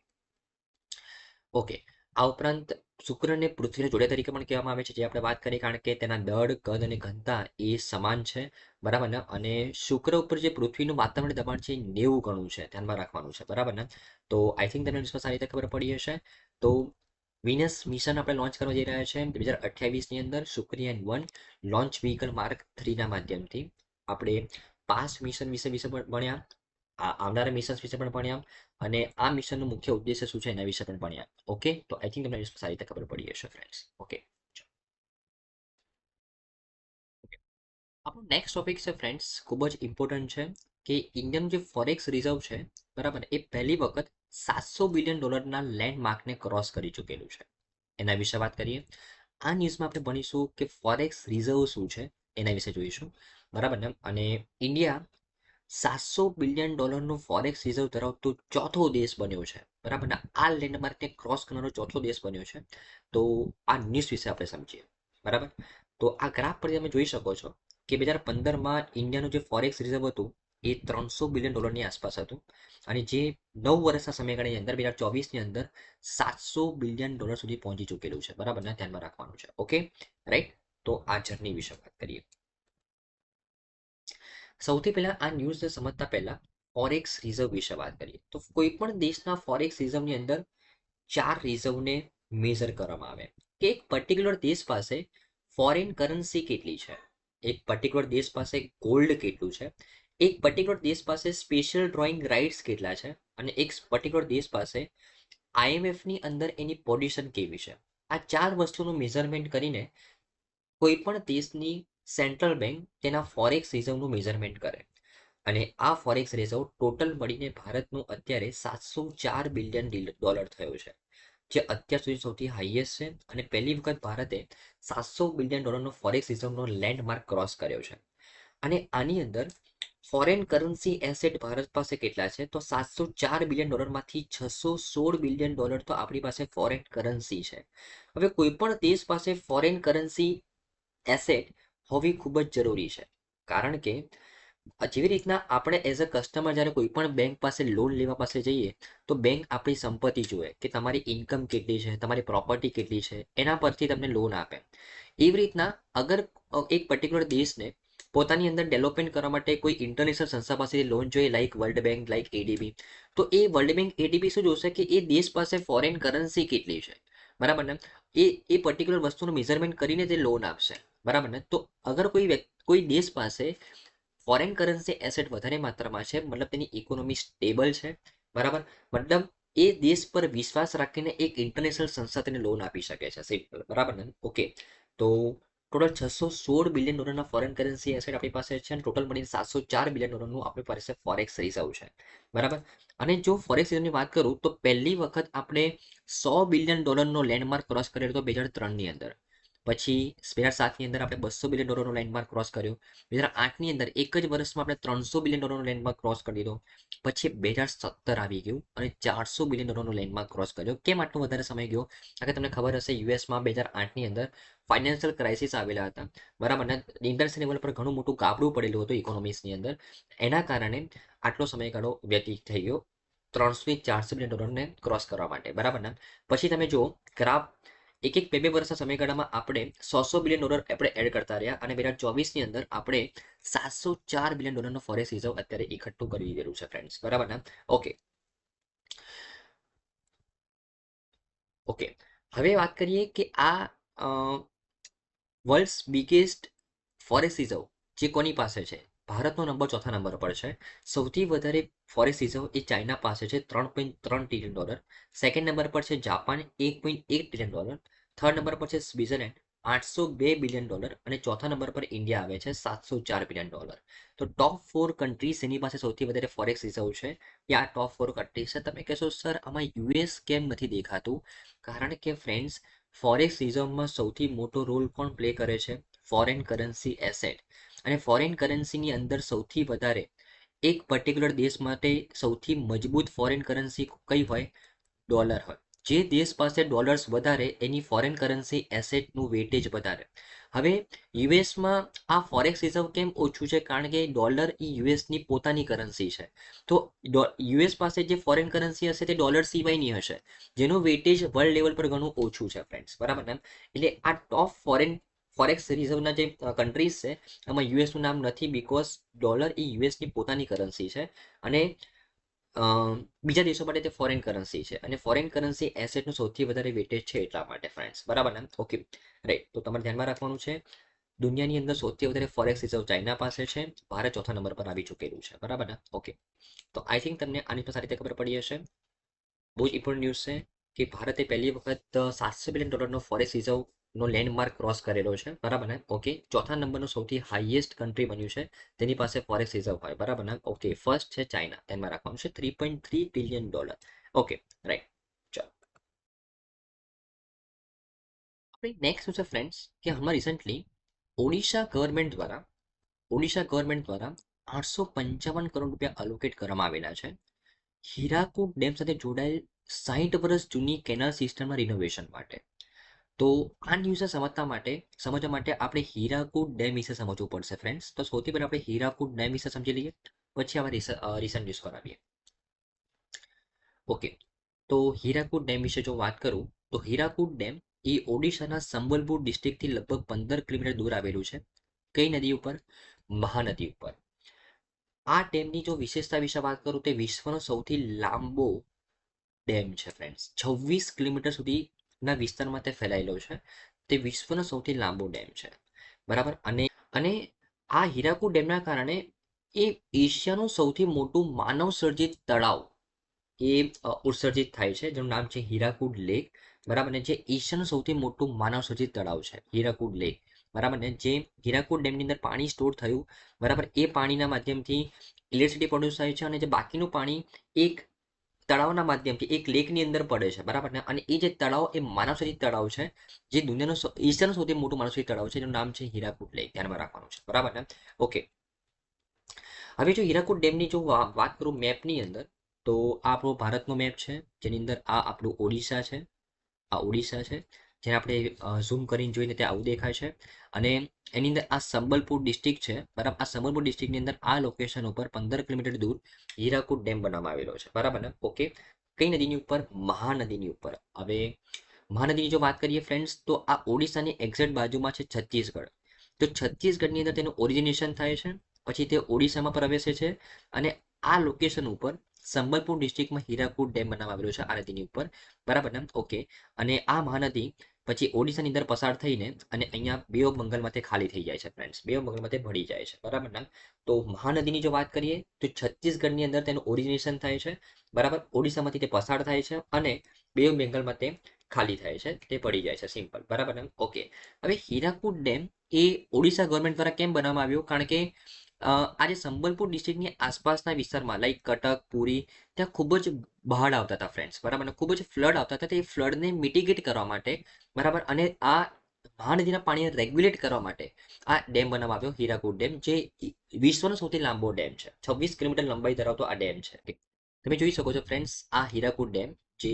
okay. આ ઉપરાંત શુક્રને પૃથ્વીના જોડિયા તરીકે પણ કહેવામાં આવે છે, જે આપણે વાત કરી, કારણ કે તેના દળ, કદ અને ઘનતા એ સમાન છે, બરાબર ને. અને શુક્ર ઉપર જે પૃથ્વીનું વાતાવરણ દબાણ છે એ 90 ગણું છે, ધ્યાનમાં રાખવાનું છે, બરાબર ને. તો આઈ થિંક તમને સારી રીતે ખબર પડી હશે. તો વિનસ મિશન આપણે લોન્ચ કરવા જઈ રહ્યા છે 2028ની અંદર. શુક્રિયાન 1 લોન્ચ વ્હીકલ માર્ક 3 ના માધ્યમથી આપણે પાસ્ટ મિશન વિશે ભણ્યા, આવનારા મિશન્સ વિશે પણ ભણ્યા, અને આ મિશનનો મુખ્ય ઉદ્દેશ્ય શું છે એના વિશે પણ ભણ્યા. ઓકે, તો આઈ થિંક તમને સારી રીતે ખબર પડી હશે ફ્રેન્ડ્સ. ઓકે, આપણો નેક્સ્ટ ટોપિક છે ફ્રેન્ડ્સ, ખૂબ જ ઇમ્પોર્ટન્ટ છે. કે ઇન્ડિયાનું જે ફોરેક્સ રિઝર્વ છે, બરાબર, એ પહેલી વખત $700 બિલિયન લેન્ડમાર્કને ક્રોસ કરી ચૂકેલું છે. એના વિશે વાત કરીએ. આ ન્યૂઝમાં આપણે ભણીશું કે ફોરેક્સ રિઝર્વ શું છે એના વિશે જોઈશું, બરાબર ને. અને ઇન્ડિયા $700 બિલિયન ફોરેક્સ રિઝર્વ ધરાવતો ચોથો દેશ બન્યો છે, બરાબર ને. આ લેન્ડમાર્કને ક્રોસ કરનારો ચોથો દેશ બન્યો છે. તો આ ન્યૂઝ વિશે આપણે સમજીએ, બરાબર. તો આ ગ્રાફ પર તમે જોઈ શકો છો કે 2015માં ઇન્ડિયાનું જે ફોરેક્સ રિઝર્વ હતું એ $300 બિલિયન આસપાસ હતું. અને જે 9 વર્ષના સમયગાળાની અંદર 2024ની અંદર $700 બિલિયન સુધી પહોંચી ચૂકેલું છે, બરાબર ને. ધ્યાનમાં રાખવાનું છે. Okay, right. તો આ જર્ની વિશે વાત કરીએ. સૌથી પહેલા આ ન્યૂઝને સમજતા પહેલા ફોરેક્સ રિઝર્વ વિશે વાત કરીએ. તો કોઈ પણ દેશના ફોરેક્સ રિઝર્વની અંદર 4 રિઝર્વને મેઝર કરવામાં આવે કે એક પર્ટિક્યુલર દેશ પાસે ફોરેન કરન્સી કેટલી છે, એક પર્ટિક્યુલર દેશ પાસે ગોલ્ડ કેટલું છે, એક પર્ટિક્યુલર દેશ પાસે સ્પેશિયલ ડ્રોઈંગ રાઇટ્સ કેટલા છે, અને એક પર્ટિક્યુલર દેશ પાસે આઈએમએફની અંદર એની પોઝિશન કેવી છે. આ 4 વસ્તુનું મેઝરમેન્ટ કરીને કોઈ પણ દેશની સેન્ટ્રલ બેંક તેના ફોરેક્સ રિઝર્વનું મેઝરમેન્ટ કરે. અને આ ફોરેક્સ રિઝર્વ ટોટલ મળીને ભારતનું અત્યારે $704 બિલિયન થયો છે, જે અત્યાર સુધી સૌથી હાઈએસ્ટ છે. અને પહેલી વખત ભારતે $700 બિલિયન ફોરેક્સ રિઝર્વનો લેન્ડમાર્ક ક્રોસ કર્યો છે. અને આની અંદર ફોરેન કરન્સી એસેટ ભારત પાસે કેટલા છે, તો $704 બિલિયન માંથી $616 બિલિયન તો આપણી પાસે ફોરેન કરન્સી છે. હવે કોઈ પણ દેશ પાસે ફોરેન કરન્સી એસેટ હોવી ખૂબ જ જરૂરી છે. કારણ કે જેવી રીતના આપણે એઝ અ કસ્ટમર જ્યારે કોઈ પણ બેંક પાસે લોન લેવા પાસે જઈએ તો બેંક આપણી સંપત્તિ જુએ કે તમારી ઇન્કમ કેટલી છે, તમારી પ્રોપર્ટી કેટલી છે, એના પરથી તમને લોન આપે. એવી રીતના અગર એક પર્ટિક્યુલર દેશને પોતાની અંદર ડેવલપમેન્ટ કરવા માટે કોઈ ઇન્ટરનેશનલ સંસ્થા પાસેથી લોન જોઈએ, like world bank, like ADB, તો એ વર્લ્ડ બેંક એડીબી શું જોશે કે એ દેશ પાસે ફોરેન કરન્સી કેટલી છે, બરાબર ને. એ પર્ટિક્યુલર વસ્તુનું મેઝરમેન્ટ કરીને તે લોન આપશે, બરાબર ને. તો અગર કોઈ દેશ પાસે ફોરેન કરન્સી એસેટ વધારે માત્રામાં છે, મતલબ તેની ઇકોનોમી સ્ટેબલ છે, બરાબર, મતલબ એ દેશ પર વિશ્વાસ રાખીને એક ઇન્ટરનેશનલ સંસ્થા તેને લોન આપી શકે છે, સિમ્પલ, બરાબર ને. ઓકે, તો total $616 billion foreign currency asset આપણી પાસે છે, અને ટોટલ મળીને $704 બિલિયન આપણી પાસે ફોરેક્સ રિઝર્વ છે, બરાબર. અને જો ફોરેક્સ રિઝર્વની વાત કરું તો પહેલી વખત આપણે $100 બિલિયન લેન્ડમાર્ક ક્રોસ કરેલો હતો 2003ની અંદર. પછી 2007ની અંદર આપણે $200 બિલિયન લેન્ડમાર્ક ક્રોસ કર્યો. 2008ની અંદર એક જ વર્ષમાં આપણે $300 બિલિયન લેન્ડમાર્ક ક્રોસ કરી દીધો. પછી 2017 આવી ગયું અને $400 બિલિયન લેન્ડમાર્ક ક્રોસ કર્યો. કેમ આટલો વધારે સમય ગયો? કારણ કે તમને ખબર હશે યુએસમાં 2008ની અંદર ફાઇનાન્શિયલ ક્રાઇસિસ આવેલા હતા, બરાબર ને, ઇન્ટરનેશનલ લેવલ પર ઘણું મોટું ગાબડું પડેલું હતું ઇકોનોમિક્સની અંદર. એના કારણે આટલો સમયગાળો વ્યતીત થઈ ગયો 300-400 બિલિયન ડોલરને ક્રોસ કરવા માટે, બરાબર ને. પછી તમે જુઓ ગ્રાફ, એક બે વર્ષના સમયગાળામાં આપણે $100 બિલિયન આપણે એડ કરતા રહ્યા અને 2024ની અંદર આપણે $704 બિલિયન ફોરેક્સ રિઝર્વ અત્યારે એકઠું કરી દીધેલું છે ફ્રેન્ડ્સ, બરાબર ને. ઓકે ઓકે હવે વાત કરીએ કે આ વર્લ્ડ્સ બિગેસ્ટ ફોરેસ્ટ રિઝર્વ જે કોની પાસે છે? ભારતનો નંબર ચોથા નંબર પર છે. સૌથી વધારે ફોરેસ્ટ રિઝર્વ એ ચાઇના પાસે છે, $3.3 ટ્રિલિયન. સેકન્ડ નંબર પર છે જાપાન, $1.8 ટ્રિલિયન. થર્ડ નંબર પર છે સ્વિટ્ઝરલેન્ડ, $802 બિલિયન. અને ચોથા નંબર પર ઇન્ડિયા આવે છે, $704 બિલિયન. તો ટોપ 4 કન્ટ્રીઝ એની પાસે સૌથી વધારે ફોરેક્સ રિઝર્વ છે. આ ટોપ 4 કન્ટ્રીઝ છે. તમે કહેશો સર આમાં યુએસ કેમ નથી દેખાતું? કારણ કે ફ્રેન્ડ્સ, ફોરેક્સ રિઝર્વમાં સૌથી મોટો રોલ કોણ પ્લે કરે છે? Foreign currency asset. અને ફોરેન કરન્સીની અંદર સૌથી વધારે એક પર્ટિક્યુલર દેશ માટે સૌથી મજબૂત ફોરેન કરન્સી કઈ હોય? ડોલર હોય. જે દેશ પાસે ડોલર્સ વધારે એની ફોરેન કરન્સી એસેટનું વેટેજ વધારે. હવે યુએસમાં આ ફોરેક્સ રિઝર્વ કેમ ઓછું છે? કારણ કે ડોલર એ યુએસની પોતાની કરન્સી છે. તો યુએસ પાસે જે ફોરેન કરન્સી હશે તે ડોલર સિવાયની હશે, જેનું વેટેજ વર્લ્ડ લેવલ પર ઘણું ઓછું છે ફ્રેન્ડ્સ, બરાબર ને. એટલે આ ટોપ ફોરેક્સ રિઝર્વના જે કન્ટ્રીઝ છે એમાં યુએસનું નામ નથી, બીકોઝ ડોલર એ યુએસની પોતાની કરન્સી છે અને બીજા દેશો માટે તે ફોરેન કરન્સી છે અને ફોરેન કરન્સી એસેટનું સૌથી વધારે વેટેજ છે એટલા માટે ફ્રેન્ડ્સ, બરાબર ને. Okay right. તો તમારે ધ્યાનમાં રાખવાનું છે દુનિયાની અંદર સૌથી વધારે ફોરેક્સ રિઝર્વ ચાઇના પાસે છે. ભારત ચોથા નંબર પર આવી ચૂકેલું છે, બરાબર ને. ઓકે, તો આઈ થિંક તમને આની પર સારી રીતે ખબર પડી હશે. બહુ જ ઇમ્પોર્ટન્ટ ન્યૂઝ છે કે ભારતે પહેલી વખત $700 બિલિયન ફોરેક્સ રિઝર્વનો લેન્ડમાર્ક ક્રોસ કરેલો છે, બરાબર ને. ઓકે, ચોથા નંબરનું સૌથી હાઈએસ્ટ કન્ટ્રી બન્યું છે તેની પાસે ફોરેક્સ રિઝર્વ હોય, બરાબર ને. ઓકે, ફર્સ્ટ છે ચાઇના, ધ્યાનમાં રાખવાનું છે $3.3 ટ્રિલિયન. Okay right. ચાલો આપણે નેક્સ્ટ શું છે ફ્રેન્ડ્સ કે હમણાં રિસન્ટલી ઓડિશા ગવર્મેન્ટ દ્વારા 855 કરોડ રૂપિયા અલોકેટ કરવામાં આવેલા છે હીરાકુડ ડેમ સાથે જોડાયેલ 60 વર્ષ જૂની કેનાલ સિસ્ટમના રિનોવેશન માટે. તો આ ન્યૂઝને સમજવા માટે આપણે હીરાકુડ ડેમ વિશે સમજવું પડશે ફ્રેન્ડ્સ. તો સૌથી પહેલા આપણે હીરાકુડ ડેમ વિશે સમજી લઈએ, પછી આપણે રિસન્ટ ન્યૂઝ કરાવીએ. ઓકે, તો હીરાકુડ ડેમ વિશે જો વાત કરું તો હીરાકુડ ડેમ એ ઓડિશાના સંબલપુર ડિસ્ટ્રિક્ટથી લગભગ 15 કિલોમીટર દૂર આવેલું છે. કઈ નદી ઉપર? મહાનદી ઉપર. આ ડેમની જો વિશેષતા વિશે વાત કરું તો વિશ્વનો સૌથી લાંબો ડેમ છે ફ્રેન્ડ્સ. 26 કિલોમીટર સુધીના વિસ્તારમાં તે ફેલાયેલો છે. તે વિશ્વનો સૌથી લાંબો ડેમ છે, બરાબર. અને આ હીરાકુડ ડેમના કારણે એ એશિયાનું સૌથી મોટું માનવ સર્જિત તળાવ એ ઉત્સર્જિત થાય છે, જેનું નામ છે હીરાકુડ લેક, બરાબર ને. જે એશિયાનું સૌથી મોટું માનવ સર્જિત તળાવ છે હીરાકુડ લેક, બરાબર ને. જે હીરાકુડ ડેમની અંદર પાણી સ્ટોર થયું, બરાબર, એ પાણીના માધ્યમથી ઇલેક્ટ્રિસિટી પ્રોડ્યુસ થાય છે અને જે બાકીનું પાણી એક તળાવના માધ્યમથી એક લેકની અંદર પડે છે, બરાબર ને. અને એ જે તળાવ એ માનવસર્જિત તળાવ છે, જે દુનિયાનું એશિયાનું સૌથી મોટું માનવસર્જિત તળાવ છે, જેનું નામ છે હીરાકુડ લેક, ધ્યાનમાં રાખવાનું છે, બરાબર ને. ઓકે, હવે જો હીરાકુડ ડેમની જો વાત કરું મેપની અંદર, તો આ આપણો ભારતનો મેપ છે, જેની અંદર આ આપણું ઓડિશા છે, આ ઓડિશા છે, જેને આપણે ઝૂમ કરીને જોઈને ત્યાં આવું દેખાય છે. અને એની અંદર આ સંબલપુર ડિસ્ટ્રિક્ટ છે, બરાબર. આ સંબલપુર ડિસ્ટ્રિક્ટની અંદર આ લોકેશન ઉપર 15 કિલોમીટર દૂર હીરાકુડ ડેમ બનાવવામાં આવેલો છે, બરાબર ને. ઓકે, કઈ નદીની ઉપર? મહાનદીની ઉપર. હવે મહાનદીની જો વાત કરીએ ફ્રેન્ડ્સ, તો આ ઓડિશાની એક્ઝેક્ટ બાજુમાં છે છત્તીસગઢ. તો છત્તીસગઢની અંદર તેનું ઓરિજિનેશન થાય છે, પછી તે ઓડિશામાં પ્રવેશે છે અને આ લોકેશન ઉપર સંબલપુર ડિસ્ટ્રિક્ટમાં હીરાકુડ ડેમ બનાવવામાં આવેલો છે આ નદીની ઉપર, બરાબર ને. ઓકે, અને આ મહાનદી પછી ઓડિશાની અંદર પસાર થઈને અને અહીંયા બે ઓફ બંગાળમાં તે ખાલી થઈ જાય છે ફ્રેન્ડ્સ, બે ઓફ બંગાળમાં તે ભળી જાય છે, બરાબર ને. તો મહાનદીની જો વાત કરીએ તો છત્તીસગઢની અંદર તેનું ઓરિજિનેશન થાય છે, બરાબર. ઓડિશામાંથી તે પસાર થાય છે અને બે ઓફ બેંગાલમાં તે ખાલી થાય છે, તે પડી જાય છે, સિમ્પલ, બરાબર ને. ઓકે, હવે હીરાકુડ ડેમ એ ઓડિશા ગવર્મેન્ટ દ્વારા કેમ બનાવવામાં આવ્યો? કારણ કે આજે સંબલપુર ડિસ્ટ્રિક્ટની આસપાસના વિસ્તારમાં લાઈક કટક, પુરી, ત્યાં ખૂબ જ બહાડ આવતા હતા ફ્રેન્ડ્સ, બરાબર, અને ખૂબ જ ફ્લડ આવતા હતા. તે ફ્લડને મિટિગેટ કરવા માટે, બરાબર, અને આ મહાનદીના પાણીને રેગ્યુલેટ કરવા માટે આ ડેમ બનાવવામાં આવ્યો, હીરાકુડ ડેમ, જે વિશ્વનો સૌથી લાંબો ડેમ છે. 26 કિલોમીટર લંબાઈ ધરાવતો આ ડેમ છે. તમે જોઈ શકો છો ફ્રેન્ડ્સ, આ હીરાકુડ ડેમ જે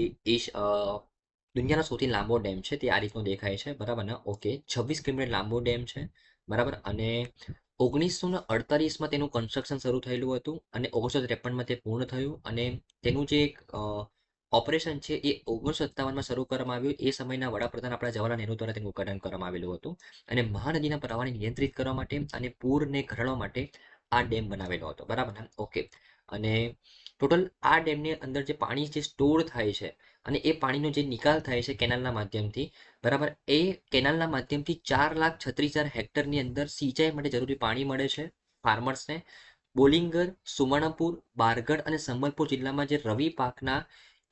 દુનિયાનો સૌથી લાંબો ડેમ છે તે આ રીતનો દેખાય છે, બરાબર ને? ઓકે, 26 કિલોમીટર લાંબો ડેમ છે, બરાબર. અને 1948માં તેનું કન્સ્ટ્રક્શન શરૂ થયેલું હતું અને 1953માં તે પૂર્ણ થયું. અને તેનું જે ઓપરેશન છે એ 1957માં શરૂ કરવામાં આવ્યું. એ સમયના વડાપ્રધાન આપણા જવાહરલાલ નહેરુ દ્વારા તેનું ઉદ્ઘાટન કરવામાં આવેલું હતું. અને મહાનદીના પ્રવાહને નિયંત્રિત કરવા માટે અને પૂરને ઘટાડવા માટે આ ડેમ બનાવેલો હતો, બરાબર ને? ઓકે. અને ટોટલ આ ડેમની અંદર જે પાણી જે સ્ટોર થાય છે અને એ પાણીનો જે નિકાલ થાય છે કેનાલના માધ્યમથી, બરાબર, એ કેનાલના માધ્યમથી 4,36,000 હેક્ટરની અંદર સિંચાઈ માટે જરૂરી પાણી મળે છે ફાર્મર્સને. બોલિંગર, સુવર્ણપુર, બારગઢ અને સંબલપુર જિલ્લામાં જે રવિ પાકના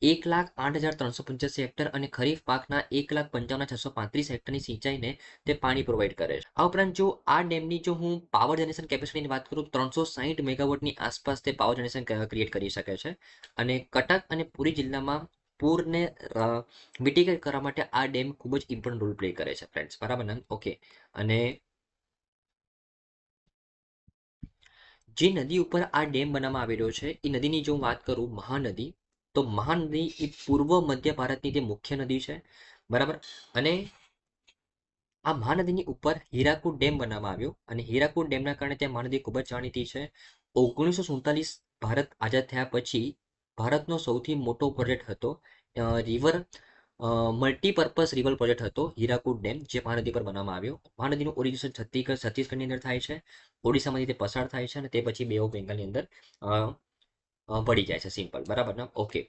1,08,385 હેક્ટર અને ખરીફ પાકના 1,55,635 હેક્ટરની સિંચાઈને તે પાણી પ્રોવાઈડ કરે છે. આ ઉપરાંત જો આ ડેમની જો હું પાવર જનરેશન કેપેસિટીની વાત કરું, 360 મેગાવોટની આસપાસ તે પાવર જનરેશન ક્રિએટ કરી શકે છે. અને કટક અને પુરી જિલ્લામાં પૂરને મિટિગેટ કરવા માટે આ ડેમ ખૂબ જ ઇમ્પોર્ટન્ટ રોલ પ્લે કરે છે ફ્રેન્ડ્સ, બરાબર ને? ઓકે. અને જે નદી ઉપર આ ડેમ બનાવવામાં આવેલો છે એ નદીની જો વાત કરું, મહાનદી, તો મહાનદી એ પૂર્વ મધ્ય ભારતની જે મુખ્ય નદી છે, બરાબર. અને આ મહાનદીની ઉપર હીરાકુડ ડેમ બનાવવામાં આવ્યો અને હીરાકુડ ડેમના કારણે ત્યાં મહાનદી ખૂબ જ જાણીતી છે. 1947 ભારત આઝાદ થયા પછી ભારતનો સૌથી મોટો પ્રોજેક્ટ હતો રિવર મલ્ટીપર્પઝ રિવર પ્રોજેક્ટ હતો હીરાકુડ ડેમ, જે મહાનદી પર બનાવવામાં આવ્યો. મહાનદીનું ઓરિજિનેશન છત્તીસગઢની અંદર થાય છે, ઓડિશામાંથી તે પસાર થાય છે અને તે પછી બે ઓફ બેંગાલની અંદર પડી જાય છે, સિમ્પલ, બરાબર ને? ઓકે.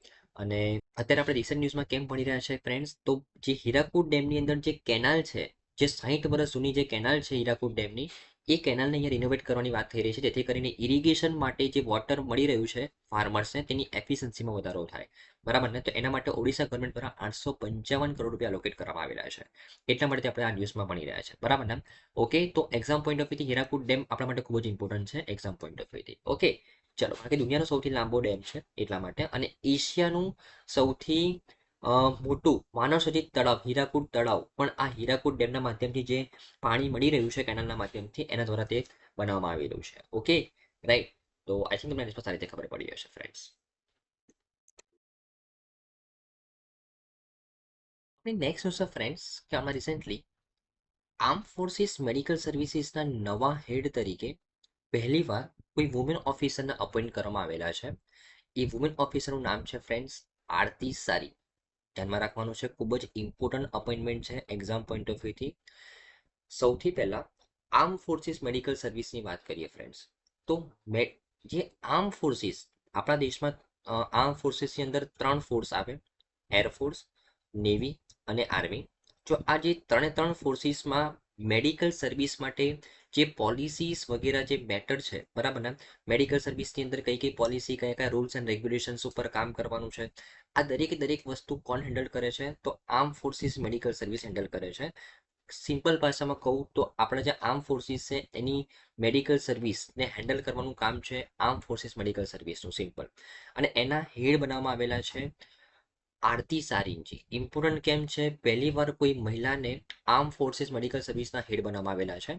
અને અત્યારે આપણે રિસેન્ટ ન્યૂઝમાં કેમ ભણી રહ્યા છે ફ્રેન્ડ્સ, તો જે હીરાકુડ ડેમની અંદર જે કેનાલ છે, જે 60 વર્ષ જૂની જે કેનાલ છે હીરાકુડ ડેમની, એ કેનાલને અહીંયા રિનોવેટ કરવાની વાત થઈ રહી છે, જેથી કરીને ઇરિગેશન માટે જે વોટર મળી રહ્યું છે ફાર્મર્સને તેની એફિશિયન્સીમાં વધારો થાય, બરાબર ને? તો એના માટે ઓડિશા ગવર્મેન્ટ દ્વારા 855 કરોડ રૂપિયા એલોકેટ કરવામાં આવેલા છે. એટલા માટે આપણે આ ન્યૂઝમાં ભણી રહ્યા છે, બરાબર ને? ઓકે. તો એક્ઝામ પોઈન્ટ ઓફ વ્યૂથી હીરાકુડ ડેમ આપણા માટે ખૂબ જ ઇમ્પોર્ટન્ટ છે એક્ઝામ પોઈન્ટ ઓફ વ્યૂથી. ઓકે, ચલો. કારણ કે દુનિયાનો સૌથી લાંબો ડેમ છે એટલા માટે. અને એશિયાનું સૌથી મોટું માનવસર્જિત તળાવ હીરાકુડ તળાવ પણ આ હીરાકુડ ડેમના માધ્યમથી જે પાણી મળી રહ્યું છે કેનાલના માધ્યમથી, એના દ્વારા તે બનાવવામાં આવેલું છે. Okay, right. તો આઈ થિંક તમને સારી રીતે ખબર પડી હશે ફ્રેન્ડ્સ. નેક્સ્ટ ન્યૂઝ ફ્રેન્ડ્સ, કે હમણાં રિસેન્ટલી આર્મ ફોર્સિસ મેડિકલ સર્વિસીસના નવા હેડ તરીકે પહેલીવાર કોઈ વુમેન ઓફિસરને અપોઇન્ટ કરવામાં આવેલા છે. એ વુમેન ઓફિસરનું નામ છે ફ્રેન્ડ્સ આરતી સારી. ધ્યાનમાં રાખવાનું છે, ખૂબ જ ઇમ્પોર્ટન્ટ અપોઇન્ટમેન્ટ છે એક્ઝામ પોઈન્ટ ઓફ વ્યૂથી. સૌથી પહેલા આર્મ ફોર્સિસ મેડિકલ સર્વિસની વાત કરીએ ફ્રેન્ડ્સ, તો જે આર્મ ફોર્સિસ આપણા દેશમાં, આર્મ ફોર્સિસની અંદર 3 ફોર્સ આવે, એરફોર્સ, નેવી અને આર્મી. જો આ જે ત્રણ ફોર્સિસમાં મેડિકલ સર્વિસ માટે જે પોલિસીસ વગેરે જે મેટર છે, બરાબર ને? મેડિકલ સર્વિસની અંદર કઈ કઈ પોલિસી, કયા કયા રૂલ્સ એન્ડ રેગ્યુલેશન્સ ઉપર કામ કરવાનું છે, આ દરેક વસ્તુ કોણ હેન્ડલ કરે છે? તો arm forces medical service handle કરે છે. સિમ્પલ ભાષામાં કહું તો આપણે જે આર્મ ફોર્સિસ છે એની મેડિકલ સર્વિસને હેન્ડલ કરવાનું કામ છે આર્મ ફોર્સિસ મેડિકલ સર્વિસનું, સિમ્પલ. અને એના હેડ બનાવવામાં આવેલા છે આરતી સારીનજી. ઇમ્પોર્ટન્ટ કેમ છે? પહેલી વાર કોઈ મહિલાને આર્મ ફોર્સિસ મેડિકલ સર્વિસના હેડ બનાવવામાં આવેલા છે.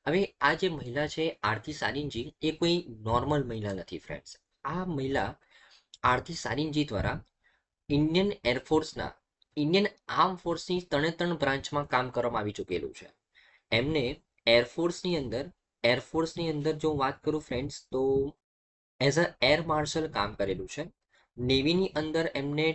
હવે આ જે મહિલા છે આરતી સારીનજી, એ કોઈ નોર્મલ મહિલા નથી ફ્રેન્ડ્સ. આ મહિલા આરતી સારીનજી દ્વારા ઇન્ડિયન એરફોર્સના, ઇન્ડિયન આર્મ ફોર્સની 3 બ્રાન્ચમાં કામ કરવામાં આવી ચૂકેલું છે. એમને એરફોર્સની અંદર જો વાત કરું ફ્રેન્ડ્સ, તો એઝ અ એર માર્શલ કામ કરેલું છે. નેવીની અંદર એમને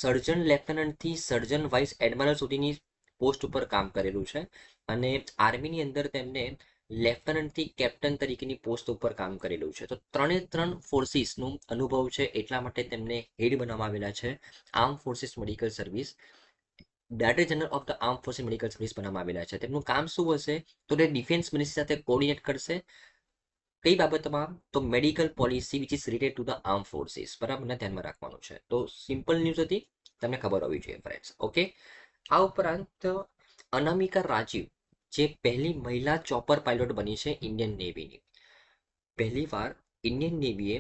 સર્જન લેફ્ટનન્ટથી સર્જન વાઇસ એડમિરલ સુધીની પોસ્ટ ઉપર કામ કરેલું છે. અને આર્મીની અંદર તેમને લેફ્ટનન્ટથી કેપ્ટન તરીકેની પોસ્ટ ઉપર કામ કરેલું છે. તો 3 ફોર્સિસનું અનુભવ છે, એટલા માટે તેમને હેડ બનાવવામાં આવેલા છે arm forces medical service. Director general of the arm forces medical service બનાવવામાં આવેલા છે. તેમનું કામ શું હશે? તો તે ડિફેન્સ મિનિસ્ટ્રી સાથે કોર્ડિનેટ કરશે. કઈ બાબતમાં? તો medical policy which is related to the arm forces, બરાબર ને? ધ્યાનમાં રાખવાનું છે. તો સિમ્પલ ન્યૂઝ હતી, તમને ખબર હોવી જોઈએ ફ્રેન્ડ્સ. ઓકે. આ ઉપરાંત અનામિકા રાજીવ, જે પહેલી મહિલા ચોપર પાયલોટ બની છે ઇન્ડિયન નેવીની. પહેલી વાર ઇન્ડિયન નેવીએ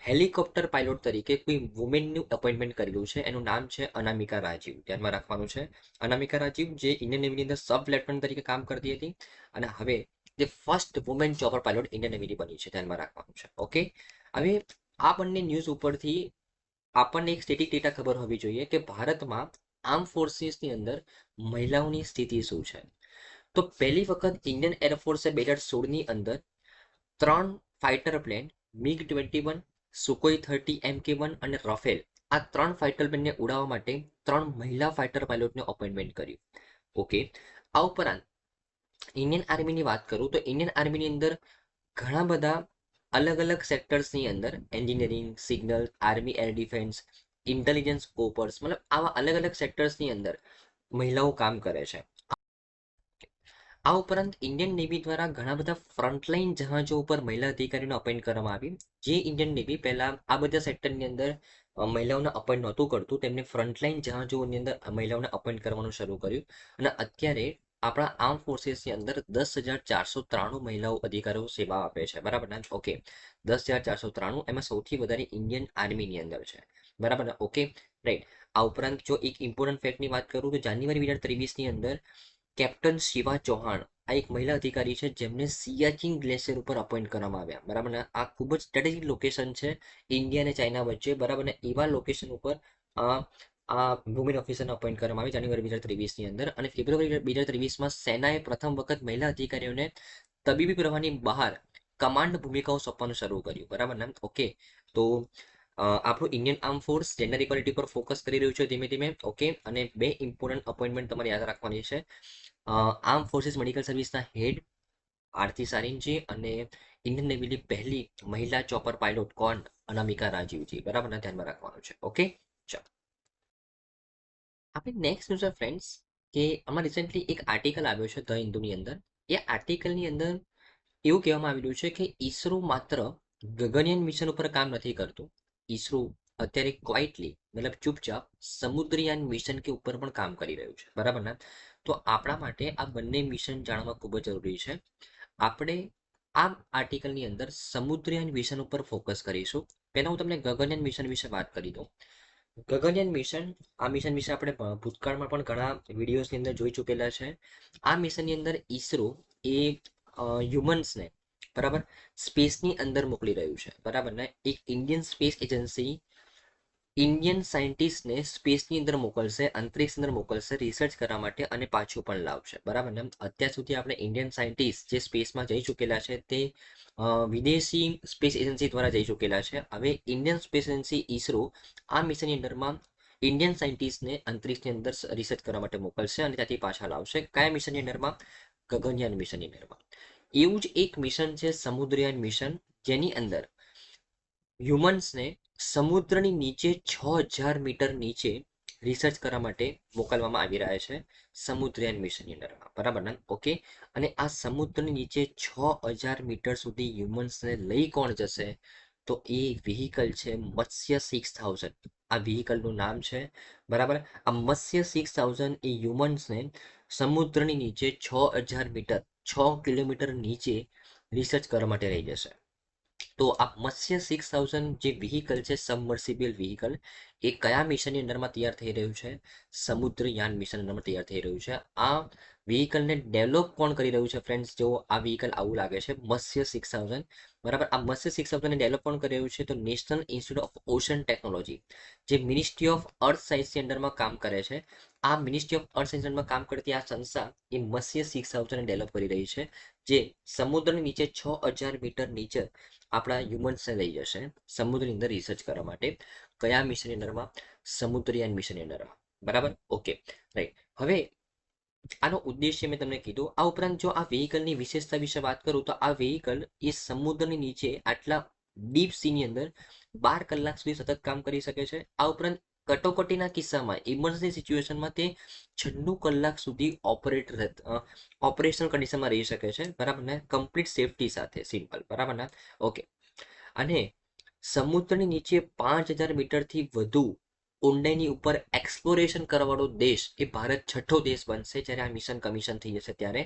હેલિકોપ્ટર પાયલોટ તરીકે કોઈ વુમેનનું અપોઇન્ટમેન્ટ કરેલું છે. એનું નામ છે અનામિકા રાજીવ. ધ્યાનમાં રાખવાનું છે. અનામિકા રાજીવ જે ઇન્ડિયન નેવીની અંદર સબ લેફ્ટનન્ટ તરીકે કામ કરતી હતી અને હવે જે first women chopper pilot Indian નેવીની બની છે. ધ્યાનમાં રાખવાનું છે. ઓકે, હવે આ બંને ન્યૂઝ ઉપરથી આપણને એક સ્ટેટિક ડેટા ખબર હોવી જોઈએ કે ભારતમાં આર્મ ફોર્સિસની અંદર મહિલાઓની સ્થિતિ શું છે. તો પહેલી વખત ઇન્ડિયન એરફોર્સે 2016ની અંદર 3 ફાઇટર પ્લેન MiG-21, સુકોઈ 30 MK1 અને રફેલ, આ 3 ફાઇટર પ્લેનને ઉડાવવા માટે 3 મહિલા ફાઇટર પાયલોટને અપોઇન્ટમેન્ટ કર્યું. ઓકે, આ ઉપરાંત ઇન્ડિયન આર્મીની વાત કરું તો ઇન્ડિયન આર્મીની અંદર ઘણા બધા અલગ અલગ સેક્ટર્સની અંદર engineering, signal, army air defence, intelligence corps, મતલબ આવા અલગ અલગ સેક્ટર્સની અંદર મહિલાઓ કામ કરે છે. આ ઉપરાંત ઇન્ડિયન નેવી દ્વારા ઘણા બધા ફ્રન્ટલાઇન જહાજો ઉપર મહિલા અધિકારીઓને અપોઇન્ટ કરવામાં આવી. જે ઇન્ડિયન નેવી પહેલા આ બધા સેક્ટરની અંદર મહિલાઓને અપોઇન્ટ નહોતું કરતું, તેમને ફ્રન્ટલાઇન જહાજોની અંદર મહિલાઓને અપોઇન્ટ કરવાનું શરૂ કર્યું અને અત્યારે આપણા આર્મ ફોર્સિસની અંદર 10,493 મહિલાઓ અધિકારીઓ સેવા આપે છે. બરાબર ને? ઓકે, 10,493, એમાં સૌથી વધારે ઇન્ડિયન આર્મીની અંદર છે. બરાબર ને? Okay, right. આ ઉપરાંત જો એક ઇમ્પોર્ટન્ટ ફેક્ટની વાત કરું તો જાન્યુઆરી 2023ની અંદર કેપ્ટન શિવા ચૌહાણ આ એક મહિલા અધિકારી છે જેમને સિયાચિન ગ્લેશિયર ઉપર અપોઇન્ટ કરવામાં આવ્યા. બરાબર ને? આ ખૂબ જ સ્ટ્રેટેજિક લોકેશન છે ઇન્ડિયા અને ચાઇના વચ્ચે. બરાબર ને? એવા લોકેશન ઉપર આ વુમેન ઓફિસરને અપોઇન્ટ કરવામાં આવી જાન્યુઆરી 2023ની અંદર. અને ફેબ્રુઆરી 2023માં સેનાએ પ્રથમ વખત મહિલા અધિકારીઓને તબીબી પ્રવાહની બહાર કમાન્ડ ભૂમિકાઓ સોંપવાનું શરૂ કર્યું. બરાબર ને? ઓકે, તો આપણું Indian arm force gender equality પર ફોકસ કરી રહ્યું છે ધીમે ધીમે. ઓકે, અને 2 ઇમ્પોર્ટન્ટ અપોઇન્ટમેન્ટ તમારે યાદ રાખવાની છે. આર્મ ફોર્સિસ મેડિકલ સર્વિસના હેડ આરતી સારીનજી અને ઇન્ડિયન નેવીની પહેલી મહિલા ચોપર પાયલોટ કોણ? અનામિકા રાજીવજી. બરાબર ને? ધ્યાનમાં રાખવાનું છે. ઓકે, ચાલો આપણે નેક્સ્ટ ન્યૂઝ છે ફ્રેન્ડ્સ કે આમાં રિસેન્ટલી એક આર્ટિકલ આવ્યો છે ધ હિન્દુની અંદર. એ આર્ટિકલની અંદર એવું કહેવામાં આવેલું છે કે ઈસરો માત્ર ગગનયાન મિશન ઉપર કામ નથી કરતું. ઈસરો અત્યારે ક્વાઇટલી, મતલબ ચૂપચાપ સમુદ્રયાન મિશન કે ઉપર પણ કામ કરી રહ્યું છે. બરાબર ને? તો આપણા માટે આ બંને મિશન જાણવા ખૂબ જ જરૂરી છે. આપણે આ આર્ટિકલની અંદર સમુદ્રયાન મિશન ઉપર ફોકસ કરીશું. પહેલા હું તમને ગગનયાન મિશન વિશે વાત કરી દઉં. ગગનયાન મિશન, આ મિશન વિશે આપણે ભૂતકાળમાં પણ ઘણા વિડીયોઝની અંદર જોઈ ચૂકેલા છે. આ મિશનની અંદર ઈસરો એ હ્યુમન્સને બરાબર સ્પેસની અંદર મોકલી રહ્યું છે. બરાબર ને? એક ઇન્ડિયન સ્પેસ એજન્સી ઇન્ડિયન સાયન્ટિસ્ટને સ્પેસની અંદર મોકલશે, અંતરિક્ષની અંદર મોકલશે રિસર્ચ કરવા માટે અને પાછું પણ લાવશે. બરાબર ને? અત્યાર સુધી આપણે ઇન્ડિયન સાયન્ટિસ્ટ જે સ્પેસમાં જઈ ચૂકેલા છે તે વિદેશી સ્પેસ એજન્સી દ્વારા જઈ ચૂકેલા છે. હવે ઇન્ડિયન સ્પેસ એજન્સી ઈસરો આ મિશનની અંદરમાં ઇન્ડિયન સાયન્ટિસ્ટને અંતરિક્ષની અંદર રિસર્ચ કરવા માટે મોકલશે અને ત્યાંથી પાછા લાવશે. કયા મિશનની અંદરમાં? ગગનયાન મિશનની અંદરમાં. એવું જ એક મિશન છે સમુદ્રયાન મિશન, જેની અંદર હ્યુમન્સને સમુદ્રની નીચે 6,000 મીટર નીચે રિસર્ચ કરવા માટે મોકલવામાં આવી રહ્યા છે સમુદ્રયાન મિશનની અંદરમાં. બરાબર ને? ઓકે, અને આ સમુદ્રની નીચે 6,000 મીટર સુધી હ્યુમન્સને લઈ કોણ જશે? તો એ વ્હીકલ છે મત્સ્ય 6000. આ વ્હીકલનું નામ છે. બરાબર, આ મત્સ્ય 6000 એ હ્યુમન્સને સમુદ્રની નીચે 6,000 મીટર, 6 કિલોમીટર નીચે રિસર્ચ કરવા માટે લઈ જશે. તો આ મત્સ્ય 6000 જે વ્હીકલ છે, સબમર્સિબલ વ્હીકલ, એ કયા મિશનની અંદરમાં તૈયાર થઈ રહ્યું છે? સમુદ્રયાન મિશન અંદરમાં તૈયાર થઈ રહ્યું છે. આ વ્હીકલને ડેવલપ કોણ કરી રહ્યું છે ફ્રેન્ડ્સ? જો આ વ્હીકલ આવું લાગે છે મત્સ્ય 6000. બરાબર, આ મત્સ્ય 6000 ને ડેવલપ કોણ કરી રહ્યું છે? તો national institute of ocean technology, જે મિનિસ્ટ્રી ઓફ અર્થ સાયન્સની અંદરમાં કામ કરે છે. આ મિનિસ્ટ્રી ઓફ અર્થ સાયન્સ અંદરમાં કામ કરતી આ સંસ્થા એ મત્સ્ય 6000 ને ડેવલપ કરી રહી છે, જે સમુદ્રની નીચે 6,000 મીટર નીચે આપણા હ્યુમન્સને લઈ જશે સમુદ્રની અંદર રિસર્ચ કરવા માટે. કયા મિશનની અંદરમાં? સમુદ્રયાન મિશનની અંદરમાં. બરાબર, ઓકે, રાઈટ. હવે આનો ઉદ્દેશ્ય મેં તમને કીધું. આ ઉપરાંત જો આ વ્હીકલની વિશેષતા વિશે વાત કરું તો આ વ્હીકલ એ સમુદ્રની નીચે આટલા ડીપ સીની અંદર 12 કલાક સુધી સતત કામ કરી શકે છે. આ ઉપરાંત કટોકટીના કિસ્સામાં, ઇમરજન્સી સિચ્યુએશનમાં તે 96 કલાક સુધી ઓપરેશનલ કન્ડિશનમાં રહી શકે છે. બરાબર ને? કમ્પ્લીટ સેફટી સાથે, સિમ્પલ. બરાબર ને? ઓકે, અને સમુદ્રની નીચે 5,000 મીટરથી વધુ ઊંડાઈની ઉપર એક્સપ્લોરેશન કરવાવાળો દેશ એ ભારત 6થો દેશ બનશે જ્યારે આ મિશન કમિશન થઈ જશે ત્યારે.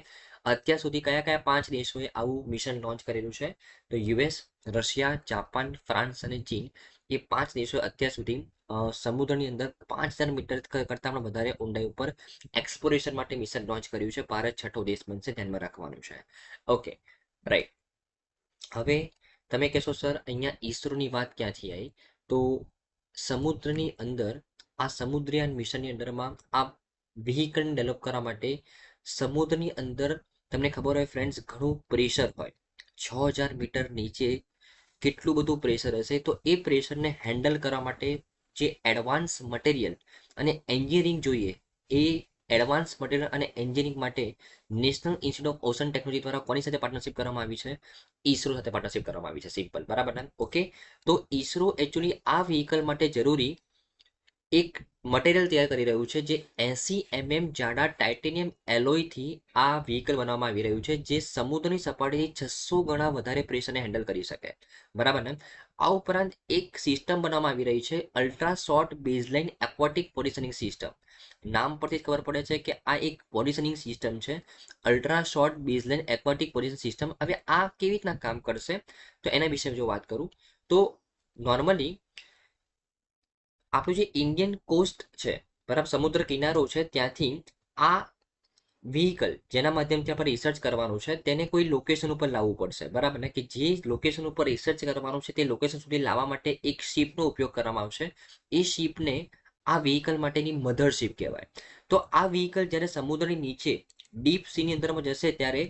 અત્યાર સુધી કયા કયા 5 દેશોએ આવું મિશન લોન્ચ કરેલું છે? તો યુએસ, રશિયા, જાપાન, ફ્રાન્સ અને ચીન એ 5 દેશો અત્યાર સુધી સમુદ્રની અંદર 5,000 મીટર કરતા પણ વધારે ઊંડાઈ ઉપર એક્સપ્લોરેશન માટે મિશન લોન્ચ કર્યું છે. ભારત છઠ્ઠો દેશ બનશે, ધ્યાનમાં રાખવાનું છે. Okay, right. હવે તમે કહેશો સર અહીંયા ઈસરોની વાત ક્યાંથી આવી? તો સમુદ્રની અંદર આ સમુદ્રયાન મિશનની અંદરમાં આ વ્હીકલ ડેવલપ કરવા માટે સમુદ્રની અંદર તમને ખબર હોય ફ્રેન્ડ્સ ઘણું પ્રેશર હોય. 6,000 મીટર નીચે કેટલું બધું પ્રેશર હશે, તો એ પ્રેશરને હેન્ડલ કરવા માટે જે એડવાન્સ મટીરિયલ અને એન્જિનિયરિંગ જોઈએ, એ એડવાન્સ મટીરિયલ અને એન્જિનિયરિંગ માટે national institute of ocean technology દ્વારા કોની સાથે પાર્ટનરશિપ કરવામાં આવી છે? ઈસરો સાથે પાર્ટનરશિપ કરવામાં આવી છે. સિમ્પલ, બરાબર ને? ઓકે, તો ઈસરો એકચ્યુઅલી આ વ્હીકલ માટે જરૂરી એક મટીરિયલ તૈયાર કરી રહ્યું છે, જે 80 mm જાડા ટાઇટેનિયમ એલોયથી આ વ્હીકલ બનાવવામાં આવી રહ્યું છે, જે સમુદ્રની સપાટીથી 600 ગણા વધારે પ્રેશરને હેન્ડલ કરી શકે. બરાબર ને? આ ઉપરાંત એક સિસ્ટમ બનાવવામાં આવી રહી છે, ultra short baseline aquatic positioning system. નામ પરથી જ ખબર પડે છે કે આ એક પોઝિશનિંગ સિસ્ટમ છે, ultra short baseline aquatic position system. હવે આ કેવી રીતના કામ કરશે, તો એના વિશે જો વાત કરું તો નોર્મલી આપણું જે ઇન્ડિયન કોસ્ટ છે, બરાબર, સમુદ્ર કિનારો છે, ત્યાંથી આ વ્હીકલ જેના માધ્યમથી આપણે રિસર્ચ કરવાનું છે તેને કોઈ લોકેશન ઉપર લાવવું પડશે. બરાબર ને? કે જે લોકેશન ઉપર રિસર્ચ કરવાનું છે તે લોકેશન સુધી લાવવા માટે એક શિપનો ઉપયોગ કરવામાં આવશે. એ શિપને આ વ્હીકલ માટેની મધરશિપ કહેવાય. તો આ વ્હીકલ જ્યારે સમુદ્રની નીચે ડીપ સીની અંદરમાં જશે ત્યારે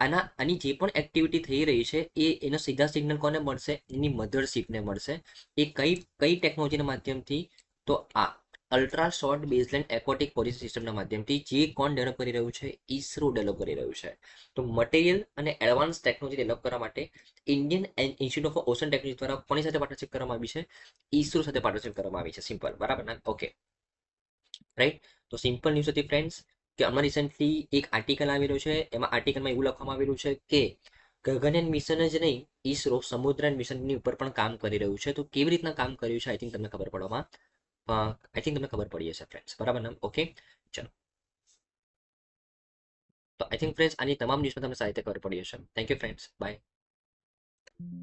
આની જે પણ એક્ટિવિટી થઈ રહી છે એ એનો સીધા સિગ્નલ કોને મળશે? એની મધરશિપને મળશે. એ કઈ કઈ ટેકનોલોજીના માધ્યમથી? તો આ ultra short baseline aquatic position સિસ્ટમના માધ્યમથી. જે કોણ ડેવલપ કરી રહ્યું છે? ઈસરો ડેવલપ કરી રહ્યું છે. તો મટીરિયલ અને એડવાન્સ ટેકનોલોજી ડેવલપ કરવા માટે Indian institute of ocean technology દ્વારા કોની સાથે પાર્ટનરશિપ કરવામાં આવી છે? ઈસરો સાથે પાર્ટનરશિપ કરવામાં આવી છે. સિમ્પલ, બરાબર ને? Okay, right. તો સિમ્પલ ન્યૂઝ હતી ફ્રેન્ડ્સ કે હમણાં રિસેન્ટલી એક આર્ટિકલ આવેલો છે. એમાં આર્ટિકલમાં એવું લખવામાં આવેલું છે કે ગગનયાન મિશન જ નહીં, ઈસરો સમુદ્રયાન મિશનની ઉપર પણ કામ કરી રહ્યું છે. તો કેવી રીતના કામ કર્યું છે આઈ થિંક તમને ખબર પડવામાં આઈ થિંક તમને ખબર પડી હશે ફ્રેન્ડ્સ. બરાબર ને? ઓકે, ચલો. તો આઈ થિંક ફ્રેન્ડ્સ આની તમામ ન્યૂઝમાં તમને સારી રીતે ખબર પડી હશે. Thank you friends, by.